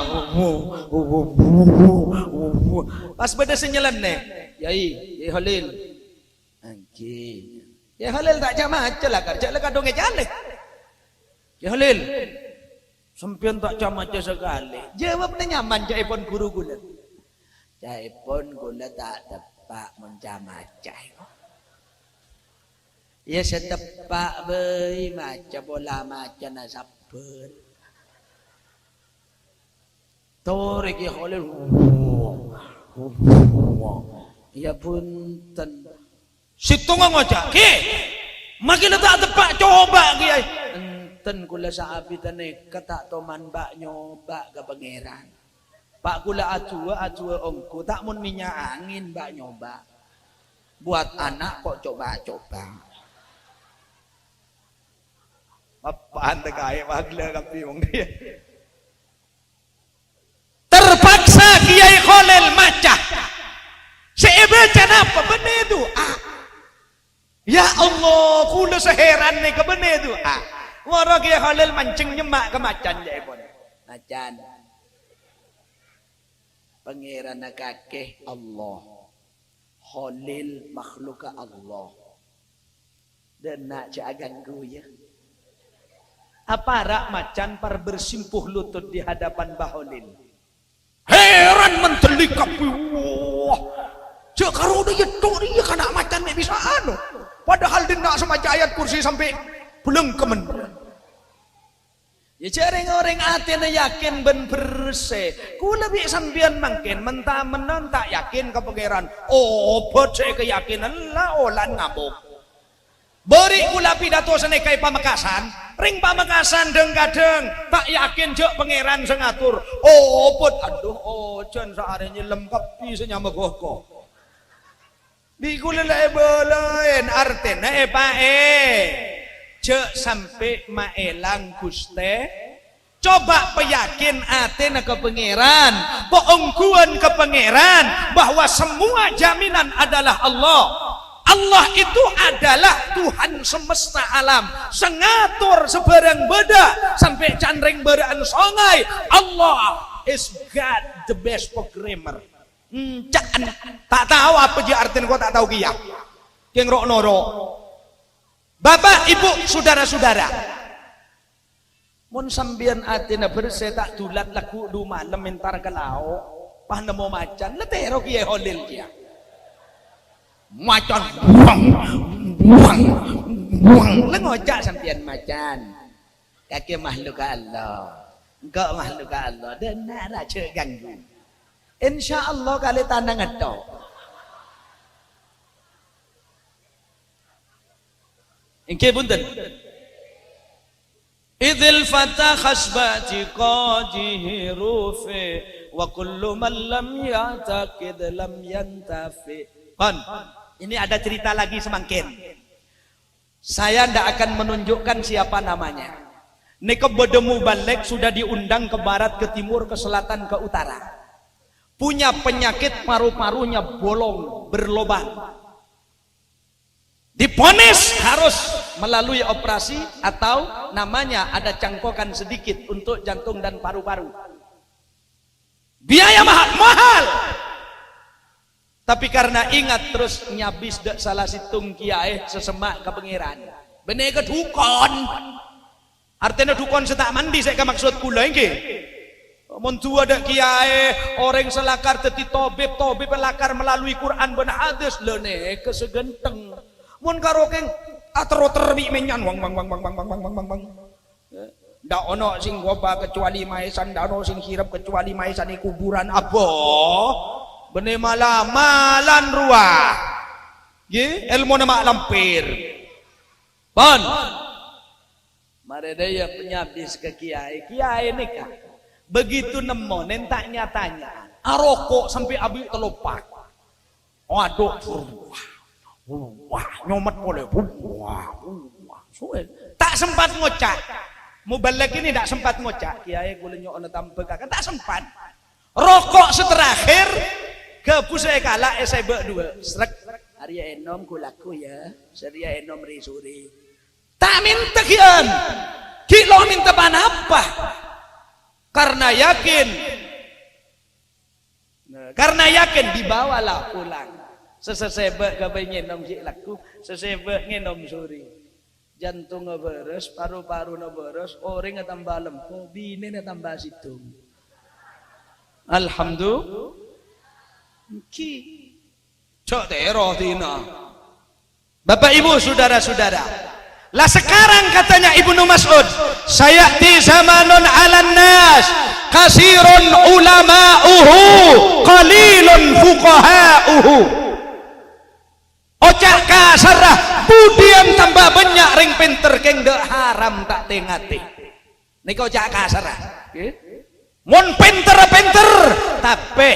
pas beda senyelan nih yai Halil anjing ya Halil tak jamaah lah kerja lah kadongnya jaleh ya Halil sempian tak camaca sekali jawabnya nyaman jaipon guru gula jaipon gula tak tepak mencamaca ya setepak beri maca bola maca nasaber torek ya Halil ya punten Situ ngajak ki. Makin tak tepak coba kiai. Enten kula saabi tane kata toman bak nyoba ke pangeran. Pak kula ajua ongku tak mun minyak angin bak nyoba. Buat anak kok coba-coba. Apaan teh kae bagla kapi wong dia. Terpaksa Kiai Khalil macah. Saya baca apa bener itu? Ya Allah, kula seheran nih ke bener itu. Wara Kiai Khalil mancing nyemak ke macan ya pun. Macan. Pangeran kakeh Allah. Khalil makhluka Allah. Dan nak ganggu ya. Apa rak macan par bersimpuh lutut di hadapan Baholil. Heran mentelikap. Wah. Cek karo dia tok dia kana macan nek bisa anu. Padahal dia nak sama ayat kursi sampai belum kemen. Ya jareng orang atene yakin ben bersih. Ku lebih sampean mangkin mentah menon tak yakin ke pangeran. Oh, becek keyakinan lah olan ngabuk. Beri kula pidato senekai Pamekasan, ring Pamekasan deng-kadeng tak yakin jek pangeran sing ngatur. Oh, put aduh jan saare nyelem kapi senyamegoko. Di kula lae bolaen artene pae. Cek sampai maelang Guste coba peyakin atena ke pangeran, peongkuan ke pangeran bahwa semua jaminan adalah Allah. Allah itu adalah Tuhan semesta alam, sengatur sebarang beda sampai candring beraan songai. Allah is God, the best programmer. Tak tahu apa je artinya, kau tak tahu kia. Keng rok noro. Bapak, ibu, saudara-saudara. Mun sambian atina bersih tak tulat laku du malam mentar ke lau. Pah nemu macan, letero Kiai Khalil kia. Macan buang lengojak sampian macan. Kaki makhluk Allah. Engkau makhluk Allah dan nak cek ganggu. Insyaallah kali tanah ngetok. Engke punten. Idzil fata khasbati qajihi rufi wa kullu man lam ya'taqid lam yantafi. Ini ada cerita lagi semangkin. Saya tidak akan menunjukkan siapa namanya. Niko bedemu balik sudah diundang ke barat, ke timur, ke selatan, ke utara. Punya penyakit paru-parunya bolong, berlobang. Diponis harus melalui operasi atau namanya ada cangkokan sedikit untuk jantung dan paru-paru. Biaya mahal. Tapi karena ingat terus nyabis dak salah situng kiai sesemak ke pangeran. Bener ke dukon. Artinya dukon setak mandi saya ke maksud kula nggih. Mun tua dak kiai orang selakar teti tobib lakar melalui Quran ben hadis lene kesegenteng. Mun karo keng ater-oter wi menyan wang. Ndak ono sing goba kecuali maesan, ndak ono sing hirap kecuali maesan di kuburan aboh. Benih malan ruah, ye ilmu nama lampir, pon. Mari dia penyabis ke kiai nikah. Begitu nemu nentak nyatanya, arokok sampai abi telopak. Waduh, wah nyomet boleh, wah, tak sempat ngocak. Mubalek ini tak sempat ngocak. Kiai boleh nyok tambah kan tak sempat. Rokok seterakhir. Ke pusai kala saya dua srek Arya enom kulaku ya Arya enom risuri tak minta kian kilo minta pan apa karena yakin dibawalah pulang sesebek kabe ngenom si laku sesebek ngenom suri jantung ngeberes paru-paru ngeberes orang tambah lempo bine tambah situng alhamdulillah ki cok teroh tina. Bapak Ibu saudara-saudara, lah sekarang katanya Ibnu Mas'ud, sayati zamanun 'alan nas kasirun ulama'uhu qalilun fuqaha'uhu. Ojak kasarah budian tambah banyak ring pinter keng dek haram tak tengati. Niko ojak kasarah. Mon pinter tapi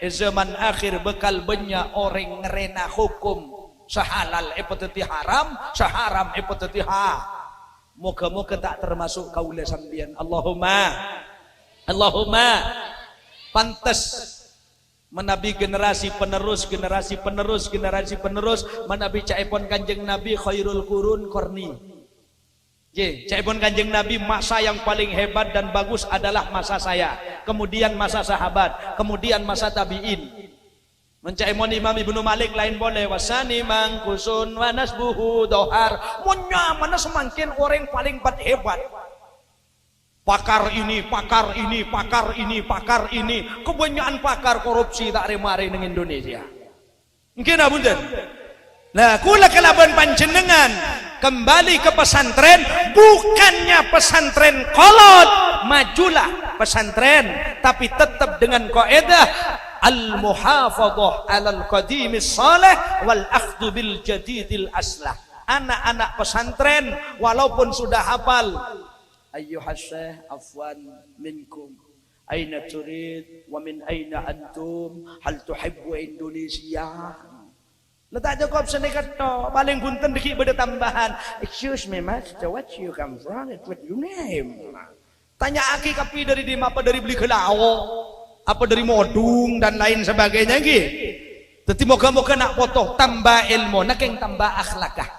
zaman akhir bekal banyak orang ngerena hukum sehalal ipoteti haram, seharam ipoteti ha. Moga-moga tak termasuk kaula sambian. Allahumma pantas menabi generasi penerus menabi caipon kanjeng Nabi khairul qurun korni. Caipon kanjeng Nabi masa yang paling hebat dan bagus adalah masa saya, kemudian masa sahabat, kemudian masa tabi'in. Mencaimon Imam Ibnu Malik lain boleh wasani mangkusun wanasbuhu dohar munya mana semakin orang paling hebat. Pakar ini, kebanyakan pakar korupsi tak remare nang Indonesia. Mungkin abunten. Nah, kula kelaban panjenengan kembali ke pesantren, bukannya pesantren kolot, majulah pesantren, tapi tetap dengan kaidah al-muhafadhah 'alal qadimis salih wal akhdhu bil jadidil aslah. Anak-anak pesantren walaupun sudah hafal ayyuhas syekh afwan minkum aina turid wa min aina antum hal tuhibbu Indonesia. Letak cukup senekat to paling bunten dikit beda tambahan excuse me master what you come from what you name. Tanya aki kapi dari di apa dari beli kelao apa dari modung dan lain sebagainya gitu. Tetapi moga-moga nak foto tambah ilmu nak yang tambah akhlakah.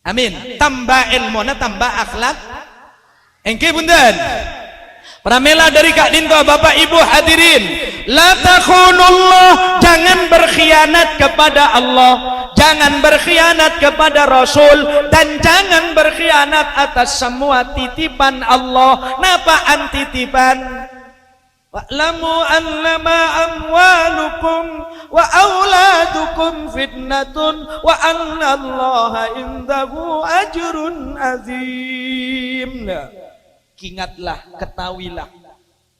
Amin. Tambah ilmu nak tambah akhlak. Engke bunten. Pramila dari Kak Dinto, Bapak Ibu hadirin, la takhunullah, jangan berkhianat kepada Allah, jangan berkhianat kepada Rasul, dan jangan berkhianat atas semua titipan Allah. Napaan titipan? Wa'lamu annama amwalukum wa auladukum fitnatun wa anna Allaha indahu ajrun azim. Ingatlah, ketahuilah,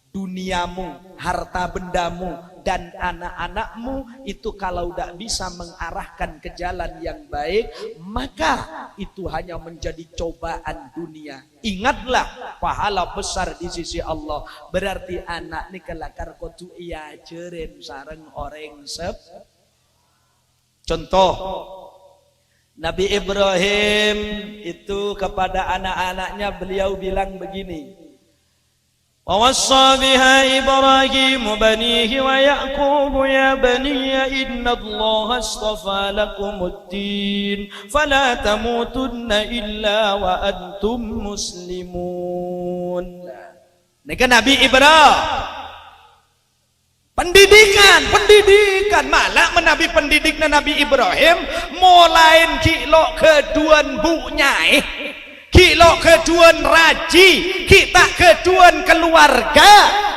duniamu, harta bendamu, dan anak-anakmu itu kalau tidak bisa mengarahkan ke jalan yang baik, maka itu hanya menjadi cobaan dunia. Ingatlah, pahala besar di sisi Allah. Berarti anak ini kelakar kotu iya jeren sareng orang sep. Contoh, Nabi Ibrahim itu kepada anak-anaknya beliau bilang begini. Wa wassa biha Ibrahim banihi wa Yaqub ya baniya inna Allah astafa lakumuddin fala tamutunna illa wa antum muslimun. Ini kan Nabi Ibrahim. Pendidikan malah menabi pendidiknya Nabi Ibrahim mulain kilo keduan bu nyai, kilo keduan raji, kita keduan keluarga.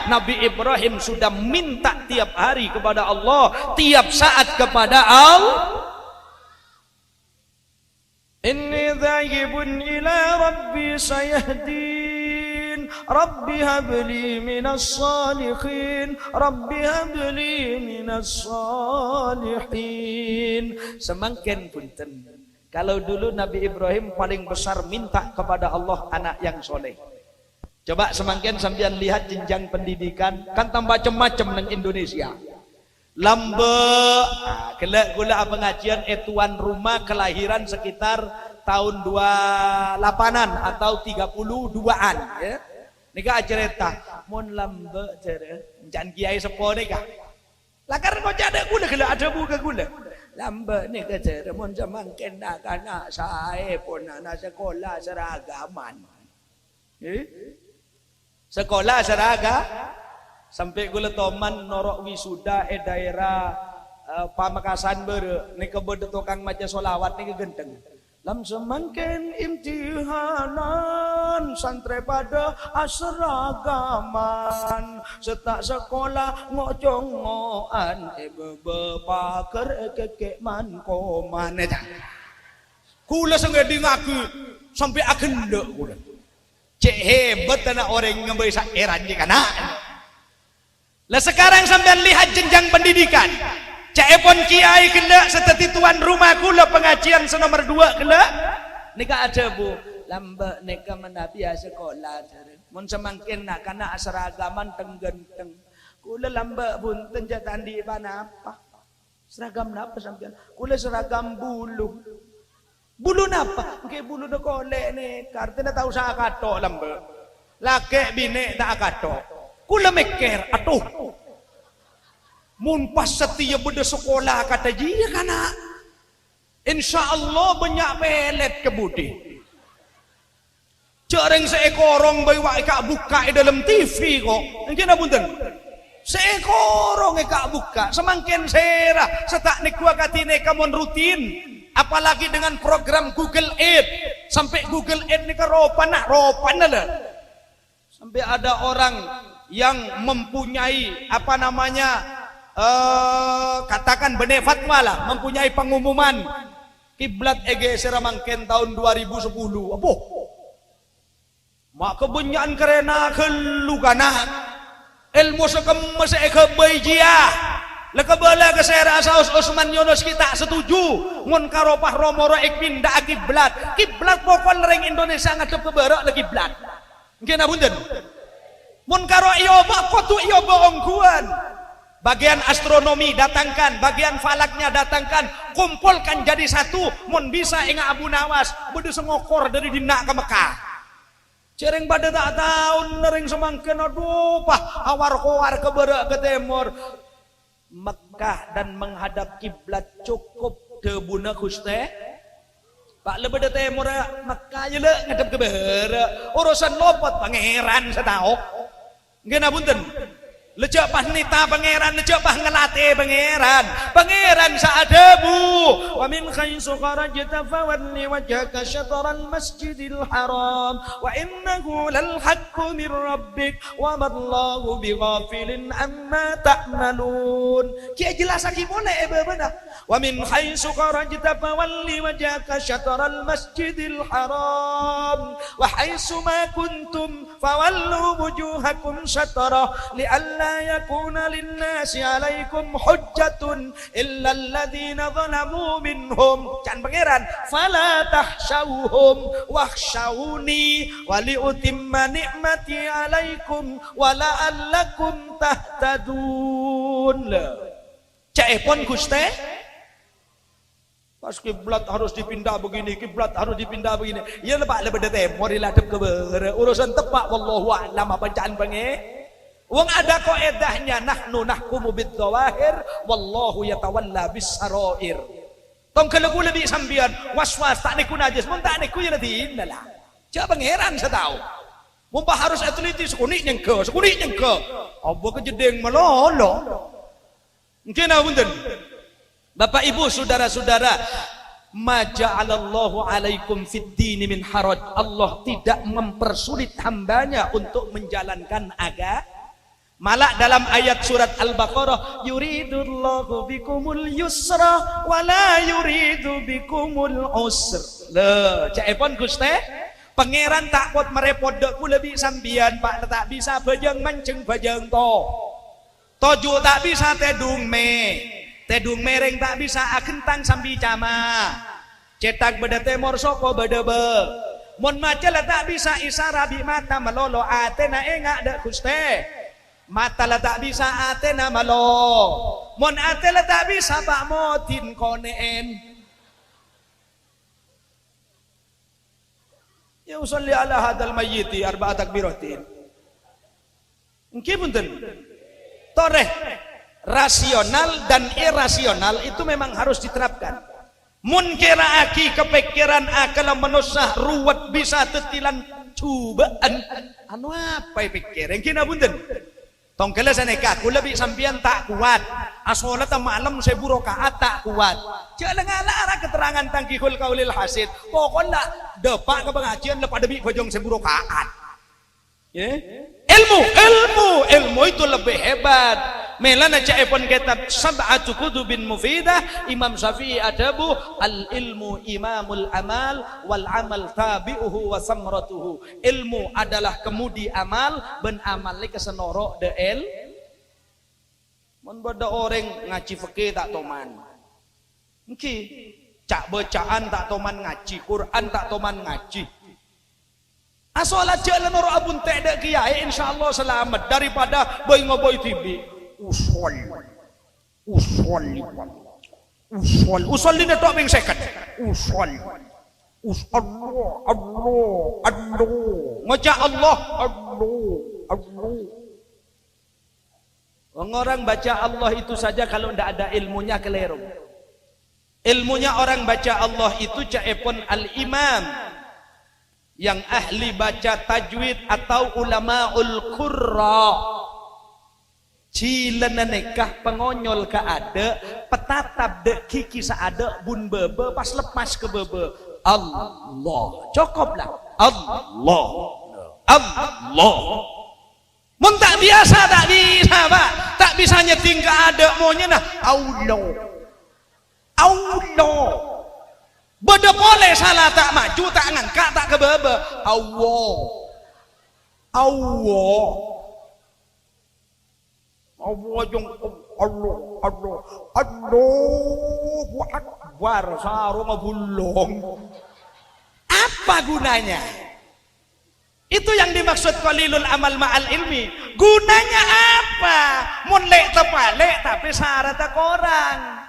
Nabi Ibrahim sudah minta tiap hari kepada Allah, tiap saat kepada Allah. Inni dhahibun ila rabbi sayahdin Rabbi habli minas salihin Rabbi habli minas salihin. Semakin punten, kalau dulu Nabi Ibrahim paling besar minta kepada Allah anak yang soleh. Coba semakin sambian lihat jenjang pendidikan kan tambah macam-macam di Indonesia. Lambe gula pengajian tuan rumah kelahiran sekitar tahun 28-an atau 32-an ya. Nika cerita mon lambe jere jan kiai sepo nika. Lah karena kok ada gula ada buka gula. Lambe nika jere mon zaman kena anak saya pun anak sekolah seragaman. Sekolah seragam sampai gula toman norok wisuda daerah Pamekasan bere nika bede tukang maca solawat nika genteng. Lam semakin imtihanan santri pada asragaman setak sekolah ngocongoan bepaker kekek man koman. Kula senggadi ngaku sampai agenda kula. Cek hebat anak orang ngambil eran di kana. Lah sekarang sampai lihat jenjang pendidikan. Caepon kiai kelak seteti tuan rumah kula pengajian senomor 2 kelak. Nika ada bu, lambak nika menabi sekolah. Mun semangkin nak kana seragaman tenggenteng. Kula lambak bunten jatan di mana apa? Seragam napa sampean? Kula seragam bulu. Bulu napa? Ke bulu de kolek ni. Kartena tahu sa katok lambak. Laki bini tak katok. Kula mikir, atuh. Mun pas setia beda sekolah kata dia kana. Insyaallah banyak pelet kebudi. Cereng seekorong bawa ikak buka dalam TV kok. Mungkin punten. Seekorong ikak buka. Semakin serah setak nikwa katine kamun rutin. Apalagi dengan program Google Aid. Sampai Google Aid ni ropan lah. Sampai ada orang yang mempunyai apa namanya katakan benih fatwa lah, mempunyai pengumuman kiblat ege seramangken tahun 2010. Apa? Mak kebenyan kerana kelu kana ilmu sekemas eke bejia lekebala ke saya saus Osman Yunus kita setuju mun karopah romoro ek pindah kiblat pokok ring Indonesia ngadep ke barak lagi kiblat mungkin abunten mun karo iyoba kotu iyoba ongguan. Bagian astronomi datangkan, bagian falaknya datangkan, kumpulkan jadi satu. Mun bisa ingat Abu Nawas, bodoh sengokor dari Dina ke Mekah. Cereng pada tak tahu nering semangkin aduh pah awar-kowar ke barat ke timur. Mekah dan menghadap kiblat cukup ke Buna Kuste. Pak lebih de timur Mekah je le ngadep ke barat. Urusan lopot pangeran setahu. Ngena punten. Lejak pah nita pangeran, lejak pah ngelatih pangeran saadabu. Wa min khaisu kharajta fawalli wajhaka syatral masjidil haram wa innahu lal haqqu min rabbik wa mallahu bighafilin amma ta'malun. Kia jelas lagi boleh benar. Wa min khaisu kharajta fawalli wajhaka syatral masjidil haram wa haisu ma kuntum fawallu wujuhakum syatrah li'alla يكون للناس عليكم حجة إلا الذين ظلموا منهم. Can pangeran, fala tahshawhum wakhshawni waliutimma ni'mati alaikum wala'allakum tahtadun. Caepon Guste. Pas kiblat harus dipindah begini, kiblat harus dipindah begini. Ya lepak lebih detem, mari ladep ke urusan tepak wallahu a'lam apa can pange. Wong ada kaedahnya nahnu nahkumu bidzawahir wallahu yatawalla bisarair. Tong kelegu lebih sambian waswas tak niku najis mun tak niku ya dinlah. Ja pangeran setau. Mun harus ateliti sekunik nyengke. Apa kejedeng melolo. Mungkin punten. Bapak Ibu saudara-saudara, ma ja'alallahu alaikum fid dini min haraj. Allah tidak mempersulit hambanya untuk menjalankan agama. Malah dalam ayat surat Al-Baqarah yuridullahu bikumul yusra wala yuridu bikumul usr. Lho, caepon Guste, pangeran tak pot merepot ku lebih sambian Pak tak bisa bajang mancing bajang to. Toju tak bisa tedung mereng tak bisa akentang sambi cama. Cetak beda temor soko beda be. Mon macel tak bisa isara bi mata melolo atena engak dak Guste. Mata lah tak bisa ate nama lo. Mon ate lah tak bisa pak motin koneen. Ya usalli ala hadal mayyiti arba'at takbiratin. Mungkin punten. Toreh rasional dan irasional itu memang harus diterapkan. Mun kira aki kepikiran akal manusia ruwet bisa tetilan cubaan. Anu apa pikir? Yang kena punten. Tong kala saneka kula bi sampian tak kuat. Asolat malam saya burokaat tak kuat. Jangan ngalara keterangan tangkihul kaulil hasid. Pokoknya depak ke pengajian lepas demi bojong saya burokaat. Ya? Ilmu itu lebih hebat. Melana caepon kitab sab'atu kutubin mufidah Imam Syafi'i adabu al ilmu imamul amal wal amal tabi'uhu wa samratuhu. Ilmu adalah kemudi amal ben amal ke senoro de el. Mun beda orang ngaji fikih tak toman. Engki cak bacaan tak toman ngaji, Quran tak toman ngaji. Asal aja lan ora abun tek dek kiai insyaallah selamat daripada boy ngoboy tibi. Usul ini tok ping 50. Allah. Ngocak Allah. Orang baca Allah itu saja kalau tidak ada ilmunya keliru. Ilmunya orang baca Allah itu caepon al-imam yang ahli baca tajwid atau ulamaul qurra. Cilana nekah pengonyol ka ada, petatap dek kiki saada bun bebe pas lepas ke bebe. Allah. Cukuplah. Allah. Mun tak biasa tak bisa, Pak. Tak bisa nyeting ke ada maunya nah. Allah. Beda boleh salah tak maju tak ngangkat tak ke bebe. Allah. Jong Allah Allahu Akbar sarung bulong. Apa gunanya? Itu yang dimaksud qalilul amal ma'al ilmi. Gunanya apa? Mun lek tepalek tapi syarat orang.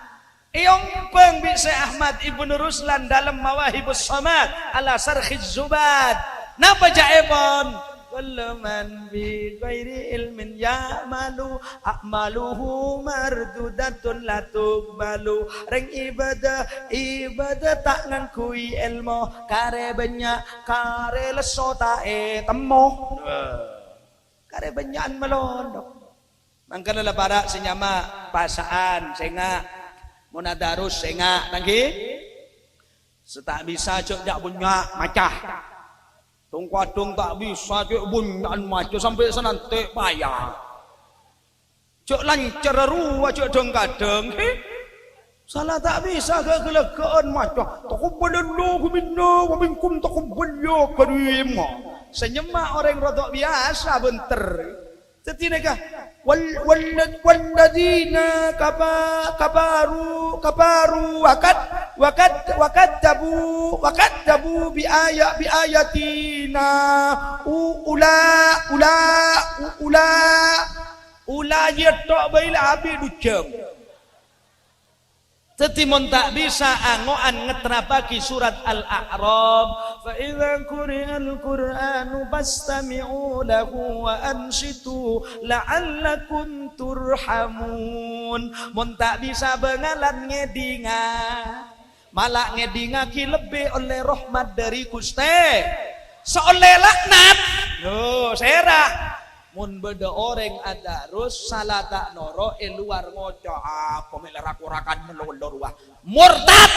Iong peng bisa Ahmad Ibnu Ruslan dalam Mawahibus Samad ala Sarkhiz Zubad. Napa jaebon? Kullu man bi ghairi ilmin ya'malu a'maluhu mardudatun la tuqbalu. Reng ibadah tak ngangkui ilmu kare banyak kare leso tae temo kare banyak melondok. Mangkana para senyama pasaan senga munadarus senga tangki setak bisa cok dak punya macah. Tungkwadung tak bisa cok bunyan maju sampai senanti payah. Cok lancar ruwa cok dong kadang. Salah tak bisa kegelegaan macam. Taqabbalallahu minna wa minkum taqabbal ya karim. Senyema orang rodok biasa benter. Tetineka walladina kabaru wakadzabu bi ayatina ula yetok baila abi ducem. Tetimun tak bisa angoan ngeterapaki surat Al-A'raf. Fa idza quri'al Qur'anu fastami'u lahu wa ansitu la'allakum turhamun. Mun tak bisa bengalan ngedinga, malah ngedinga ki lebih oleh rahmat dari Gusti. Seoleh laknat. Yo, serah. Mun beda orang adarus salah tak noro luar ngoco apa meleraku-rakan melolor wah murtad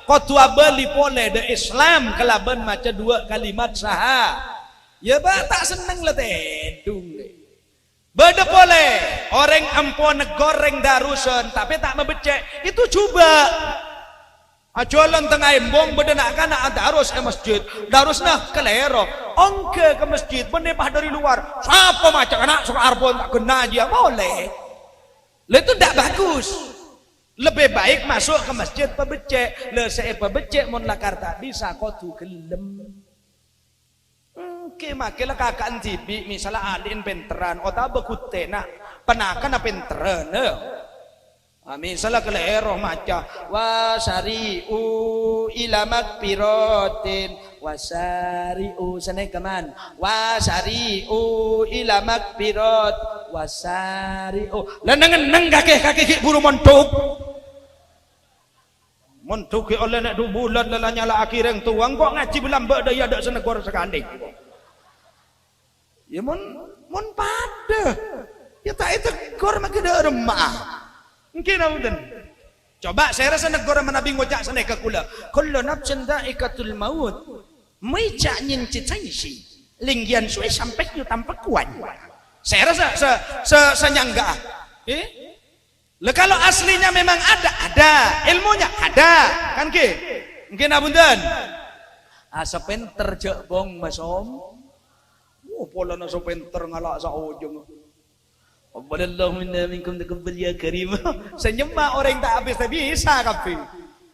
kotua beli pole de Islam kelaban maca dua kalimat saha ya ba tak seneng lah tedung beda pole orang ampun goreng darusan tapi tak membecek itu coba ajolan tengah embong bedenak kana darus masjid darusna kelero ongke ke masjid menepah dari luar siapa macam anak suka arbon tak kena aja boleh itu tidak bagus lebih baik masuk ke masjid pebecek le saya pebecek mun lakar tak bisa kau tu gelem oke makilah kakak tibi misalnya adin penteran otak bekute nak penakan penteran misalnya kelero maca wasari'u ila magfiratin wasari'u sana keman wasari'u ila magfirat wasari'u leneng kakek buru montuk oleh nak 2 bulan lelah nyala akhir yang tuang kok ngaji belambak daya ada senegor sekali ya mun pada ya tak itu gor makin ada remah mungkin auden. Coba saya rasa negara Nabi ngocak sana ke kula. Kullu nafsin dha'iqatul maut. Meja nyin citaisi. Linggian suwe sampai yu tanpa kuat. Saya rasa senyangga. Le kalau aslinya memang ada ilmunya ada kan ki? Mungkin apunten. Sepenter jek bong masom. Pola na sepenter ngalak sa ujung. Qabbalallahu minna minkum taqabbal ya karim. Senyema orang tak habis tak bisa kafe.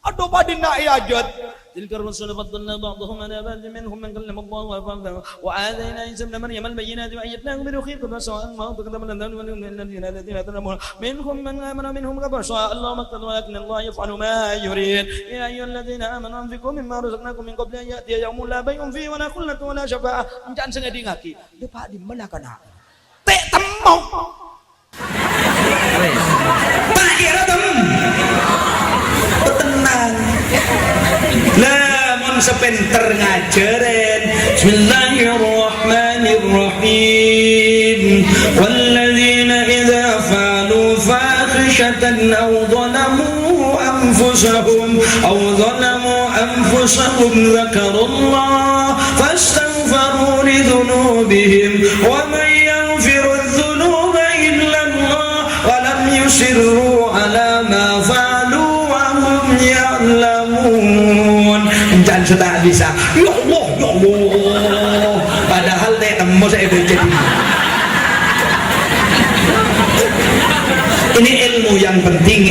Aduh badin nak ajat. Tilka rusul faddalna ba'dahum ala ba'd minhum man kallama Allah wa fadala wa atayna Isa ibn Maryam al-bayyinati wa ayyadnahu bi ruhil qudus wa ma taqaddama lana min alladhina tanamu minhum man amana minhum kafara Allah maqtad walakin Allah yaf'alu ma yurid ya ayyuhalladhina amanu anfiqu mimma razaqnakum min qabli an ya'tiya yawmun la bay'un fihi wa la khullatun wa la syafa'ah. Jangan sengaja ngaki. Depak di mana kana? Tek temok. Tak kira tenang lamun sepenter ngajarin Bismillahirrahmanirrahim walladzina idza fa'alu fahishatan aw zalamu anfusahum dzakarullah fastaghfiru lidhunubihim wa man yaghfiru adh-dhunuba illa Allah wa lam yusirru ala ma fa'alu ya'lamun. Jangan sudah bisa ya Allah padahal nek temu saya jadi ini ilmu yang penting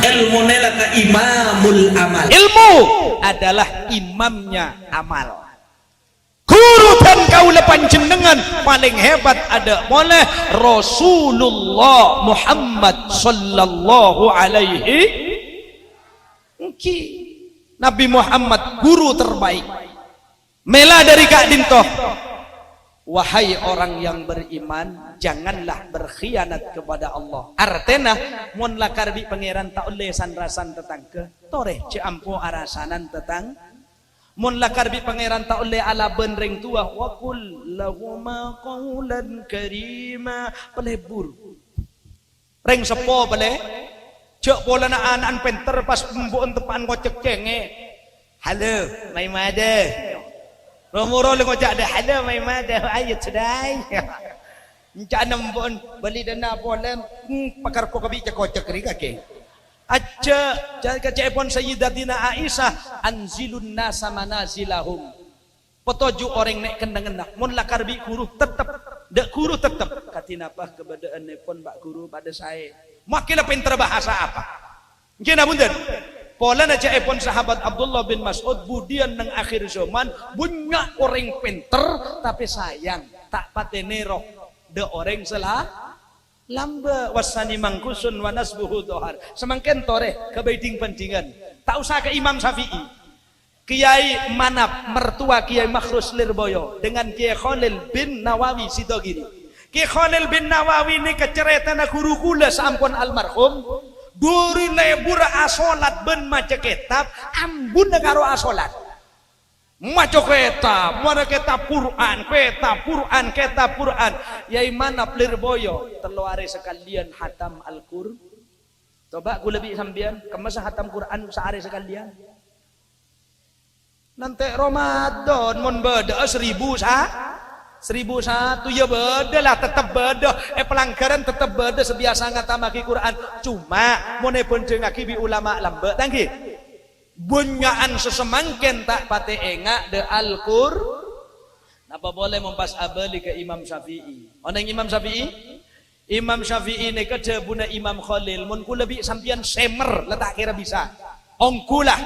ilmu nelaka imamul amal. Ilmu adalah imamnya amal. Guru dan kaula panjenengan paling hebat ada oleh Rasulullah Muhammad sallallahu alaihi Nabi Muhammad guru terbaik. Mela dari Kak Dintoh. Wahai orang yang beriman, janganlah berkhianat kepada Allah. Artena mun lakar di pangeran tak oleh sanrasan tetangga, toreh ciampo arasanan tetang. Mun lakar bi pangeran tak oleh ala benreng tua wa qul lahuma qaulan karima pelebur. Reng sepo boleh. Cok bola na anan penter pas pembuon tepan kocek cenge. Halo, mai made. Romoro le kocak ada halo mai made ayo sedai. Encak nembon beli dana bola pakar ko kabi kocek ri kake. Aja jaga cepon Sayyidatina Aisyah anzilun nasa manazilahum. Petuju orang nek kendang-kendang mun lakar bi guru tetep dek guru tetep katina apa kebadaan pun Pak Guru pada saya. Makilah pinter bahasa apa? Gina bunten. Pola na epon sahabat Abdullah bin Mas'ud budian nang akhir zaman banyak orang pinter tapi sayang tak patene roh de orang salah lamba wasani mangkusun wa nasbuhu dohar. Semangken toreh kebaiding pentingan. Tak usah ke Imam Syafi'i. Kiai Manap mertua Kiai Makhrus Lirboyo dengan Kiai Khalil bin Nawawi Sidogiri. Ki Khalil bin Nawawi ini keceretan guru kula sampun almarhum duri lebura asolat ben maca kitab ambun karo asolat maca kitab mana kitab Quran Yai Manap Lirboyo telu are sekalian hatam Al-Qur'an. Coba kula lebih sampean kemasa hatam Quran sehari sekalian nanti Ramadan mun beda 1001 ya beda lah tetap beda pelanggaran tetap beda sebiasa ngatamaki Quran cuma mone pendengaki bi ulama lambe tangki bunyaan sesemangken tak pate engak de Al-Qur'an apa boleh mempas abali ke Imam Syafi'i oneng Imam Syafi'i ne kede buna Imam Khalil mun kula bi sampian semer letak kira bisa ongkulah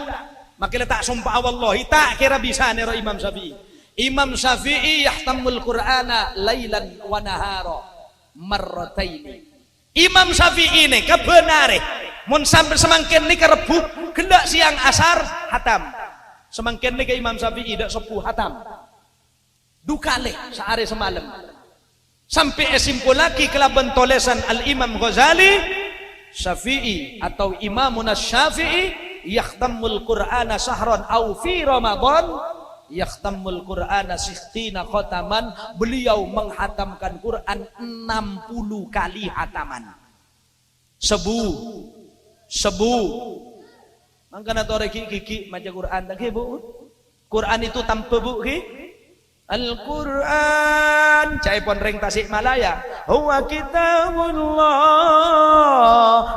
makile tak sumpah wallahi tak kira bisa ne Imam Syafi'i. Imam Syafi'i yahtamul Qur'ana lailan wa nahara marrataini. Imam Syafi'i ini kebenare mun sampai semangken ni kerebuk kendak siang asar hatam. Semangken ni ke Imam Syafi'i dak sepuh hatam. Dukale sehari semalam. Sampai simpul lagi kelaban tolesan Al-Imam Ghazali Syafi'i atau Imamun Syafi'i yahtamul Qur'ana sahran au fi Ramadan yakhtamul Qur'ana 60 khataman. Beliau menghatamkan Quran 60 kali hataman. Sebu mangkana tore kiki maca Quran tak Bu. Quran itu tanpa Bu ki Al-Quran caipon ring Tasikmalaya huwa kitabullah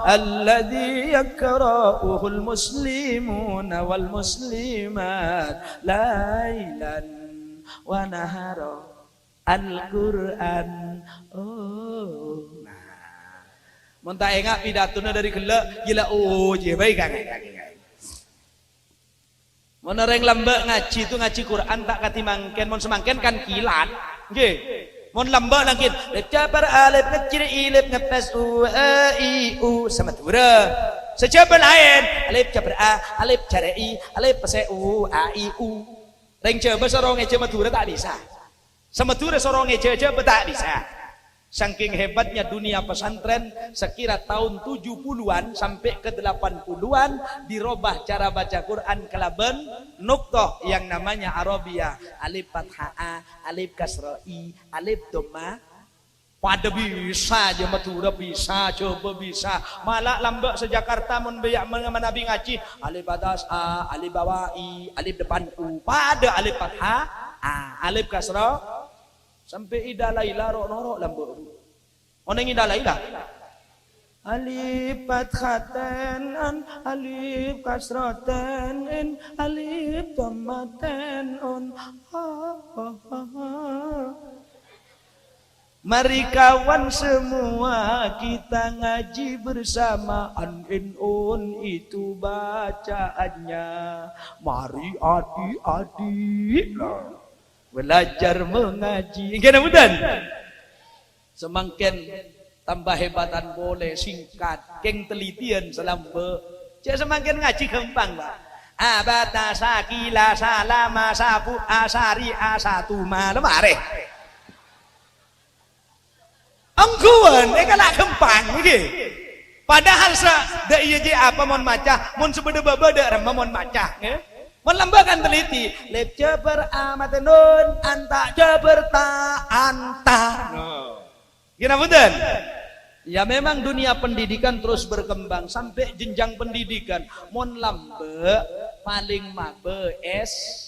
alladzi yakra'uhul muslimuna wal muslimat lailan wa nahara Al-Quran. Oh, nah, mun tak ingat pidatuna dari gelek gila je baik kan. Mun orang lembek ngaji itu ngaji Quran tak kati mangken, mun semangken kan kilat. Nggih. Mun lembek langit, cabar alif ngecir ilif ngepes u a i u sama tura. Sejabar lain, alif cabar a, alif cara i, alif pese u a i u. Reng coba sorong ngece madura tak bisa. Sama tura sorong ngece tak bisa. Saking hebatnya dunia pesantren, sekira tahun 70-an sampai ke 80-an dirubah cara baca Quran kelaben nuktoh yang namanya Arabia, alif fathah a, alif kasra i, alif dhamma. Pada bisa aja Madura bisa, coba bisa. Malah lambak sejakarta mun beyak mengenai ngaji, alif atas a, alif bawah i, alif depan u. Pada alif fathah a, alif kasra sampai ida laila ro noro lambu. Oneng ida laila. Alif fathatan an, alif kasratan in, alif dhammatan on. Mari kawan semua kita ngaji bersama, an in on itu bacaannya. Mari adik-adik belajar mengaji. Gimana mudah? Semakin tambah hebatan boleh singkat, keng telitian selambe. Cek semakin ngaji gampang, Pak. Abata sakila salama sapu asari asatuma lemare. Angguan, kalak gampang iki. Padahal dak iya je apa mon maca, mon sebeda-beda rem mon maca, nggih. Melembakan teliti, lep jabar amat nun, anta jabar ta anta. Gimana betul? Ya memang dunia pendidikan terus berkembang sampai jenjang pendidikan. Mon lambe paling mabe S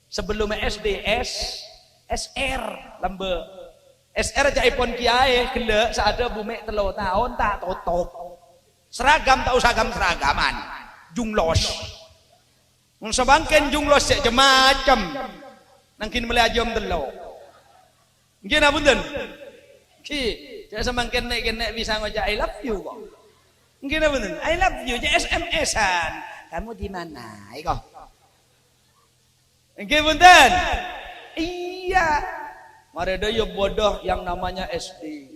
sebelum SD SR lambe. SR aja ipon kiai gele saada bumek telo tahun tak tutup. Seragam tak usah seragaman. Junglos. Mun sabangken junglos cek macam nangkin melajam telo. Nggih napa punten? Ki, cek samangken nek bisa ngocak I love you kok. Nggih napa punten? I love you cek SMS-an. Kamu di mana? Iko. Nggih punten? Iya. Mareda yo bodoh yang namanya SD.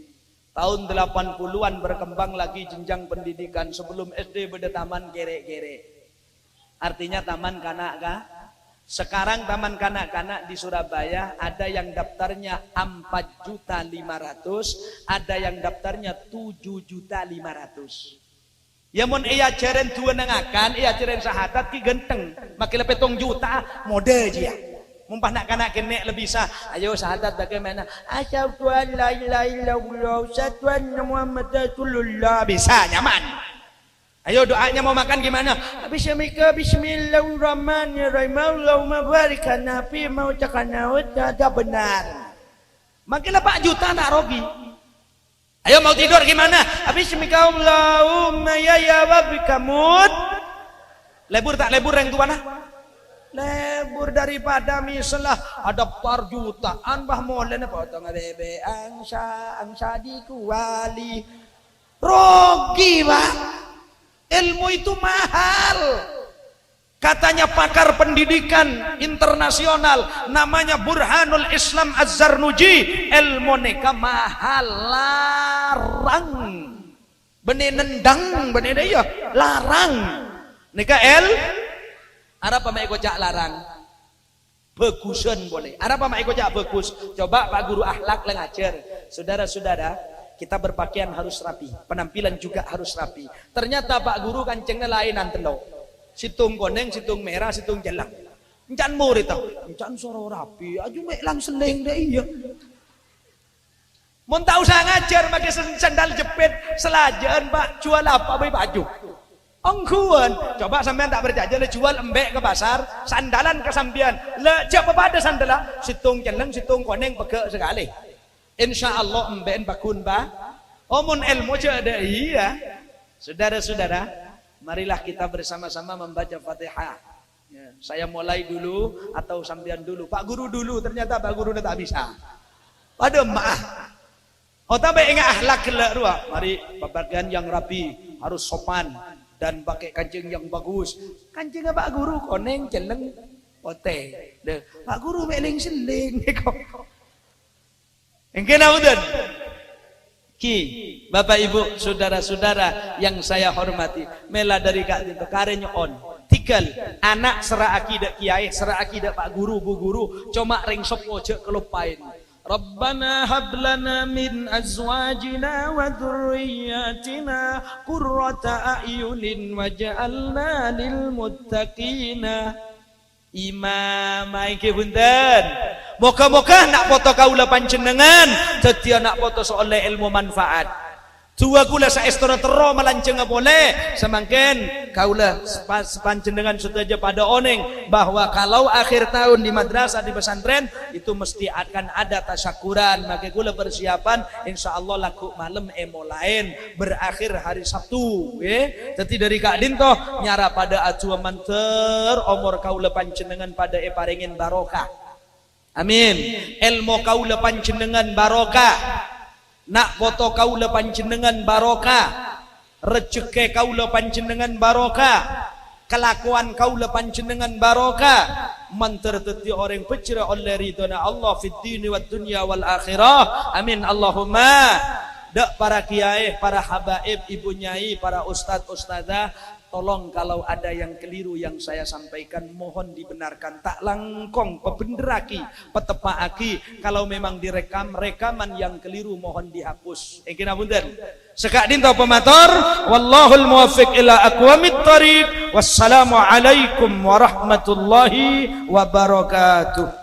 Tahun 80-an berkembang lagi jenjang pendidikan. Sebelum SD beda taman gere-gere. Artinya taman kanak-kanak. Sekarang taman kanak-kanak di Surabaya ada yang daftarnya 4.500.000, ada yang daftarnya 7.500.000. Ya mon iya jaren dua nengakan, iya jaren sahadat ki genteng. Makin lebih 7 juta mode aja ya. Mumpah nak kanak kenek lebih sah. Ayo sahadat bagaimana? Asyhadu an la ilaha illallah, asyhadu anna Muhammadar Rasulullah. Bisa nyaman. Ayo doanya mau makan gimana? Bismillahirrahmanirrahim. Allahumma barik lana fi ma ucakana ada benar. Makinlah 4 juta nak rogi. Ayo mau tidur gimana? Bismillahirrahmanirrahim ya wabikamut. Lebur tak lebur yang tuan ah? Lebur daripada misalnya ada par jutaan bah molen potong bebe angsa dikuali rogi bah. Ilmu itu mahal. Katanya pakar pendidikan internasional namanya Burhanul Islam Az-Zarnuji, ilmu neka mahal larang. Benih nendang benih dia larang. Neka Arab apa kocak larang? Bagusan boleh. Arab apa kocak bagus? Coba Pak Guru akhlak ngajar. Saudara-saudara, kita berpakaian harus rapi, penampilan juga harus rapi. Ternyata Pak Guru kancengnya lainan telo. Situng koneng, situng merah, situng jelang. Encan murid tau. Encan soro rapi, aju mek lang seleng deh iya. Mun tak usah ngajar pakai sandal jepit, selajaan Pak jual apa baju? Ongguan, coba sampean tak berjaya le jual embek ke pasar, sandalan ke sambian. Le siapa pada sandala? Situng jeleng, situng koneng pegek sekali. Insya Allah embek bakun ba. Omun ilmu ada iya. Saudara-saudara, marilah kita bersama-sama membaca Fatihah. Ya, saya mulai dulu atau sambian dulu. Pak Guru dulu, ternyata Pak Guru tak bisa. Pada maah. Otak baik ingat akhlak kelak dua. Mari bagian yang rapi, harus sopan dan pakai kancing yang bagus. Kancing Pak Guru koneng celeng pote. Deh, Pak Guru meling seling kok. Engke naudun. Ki, Bapak Ibu, saudara-saudara yang saya hormati, mela dari Kak Tinto karenya on. Tikel anak sera akidah kiai, sera akidah Pak Guru, Bu Guru, cuma ring sop ojek kelupain. Rabbana hab lana min azwajina wa dzurriyyatina qurrata a'yunin waj'alna lil muttaqina imama. Iki punten. Moga-moga nak foto kaula panjenengan dadi nak foto soal ilmu manfaat. Dua kula saestuna tero malanceng boleh semangken kaula panjenengan saja pada oneng bahwa kalau akhir tahun di madrasah di pesantren itu mesti akan ada tasyakuran. Maka kula persiapan insyaallah laku malam lain berakhir hari Sabtu jadi dari Kak Dinto nyara pada ajua manter umur kaula panjenengan pada paringin barokah. Amin. Ilmu kaula panjenengan barokah. Nak foto kaula panjenengan barokah, rezeki kaula panjenengan barokah, kelakuan kaula panjenengan barokah, manterteti orang pecera oleh ridhona Allah fid dini wad dunya wal akhirah. Amin Allahumma. Dak para kiai, para habaib, ibu nyai, para ustadz ustadzah, tolong kalau ada yang keliru yang saya sampaikan mohon dibenarkan. Tak langkong pebenderaki, petepaaki. Kalau memang direkam rekaman yang keliru mohon dihapus. Engkina punten. Sekak dinto pemator. Wallahul muwaffiq ila aqwamit thariq. Wassalamu alaikum warahmatullahi wabarakatuh.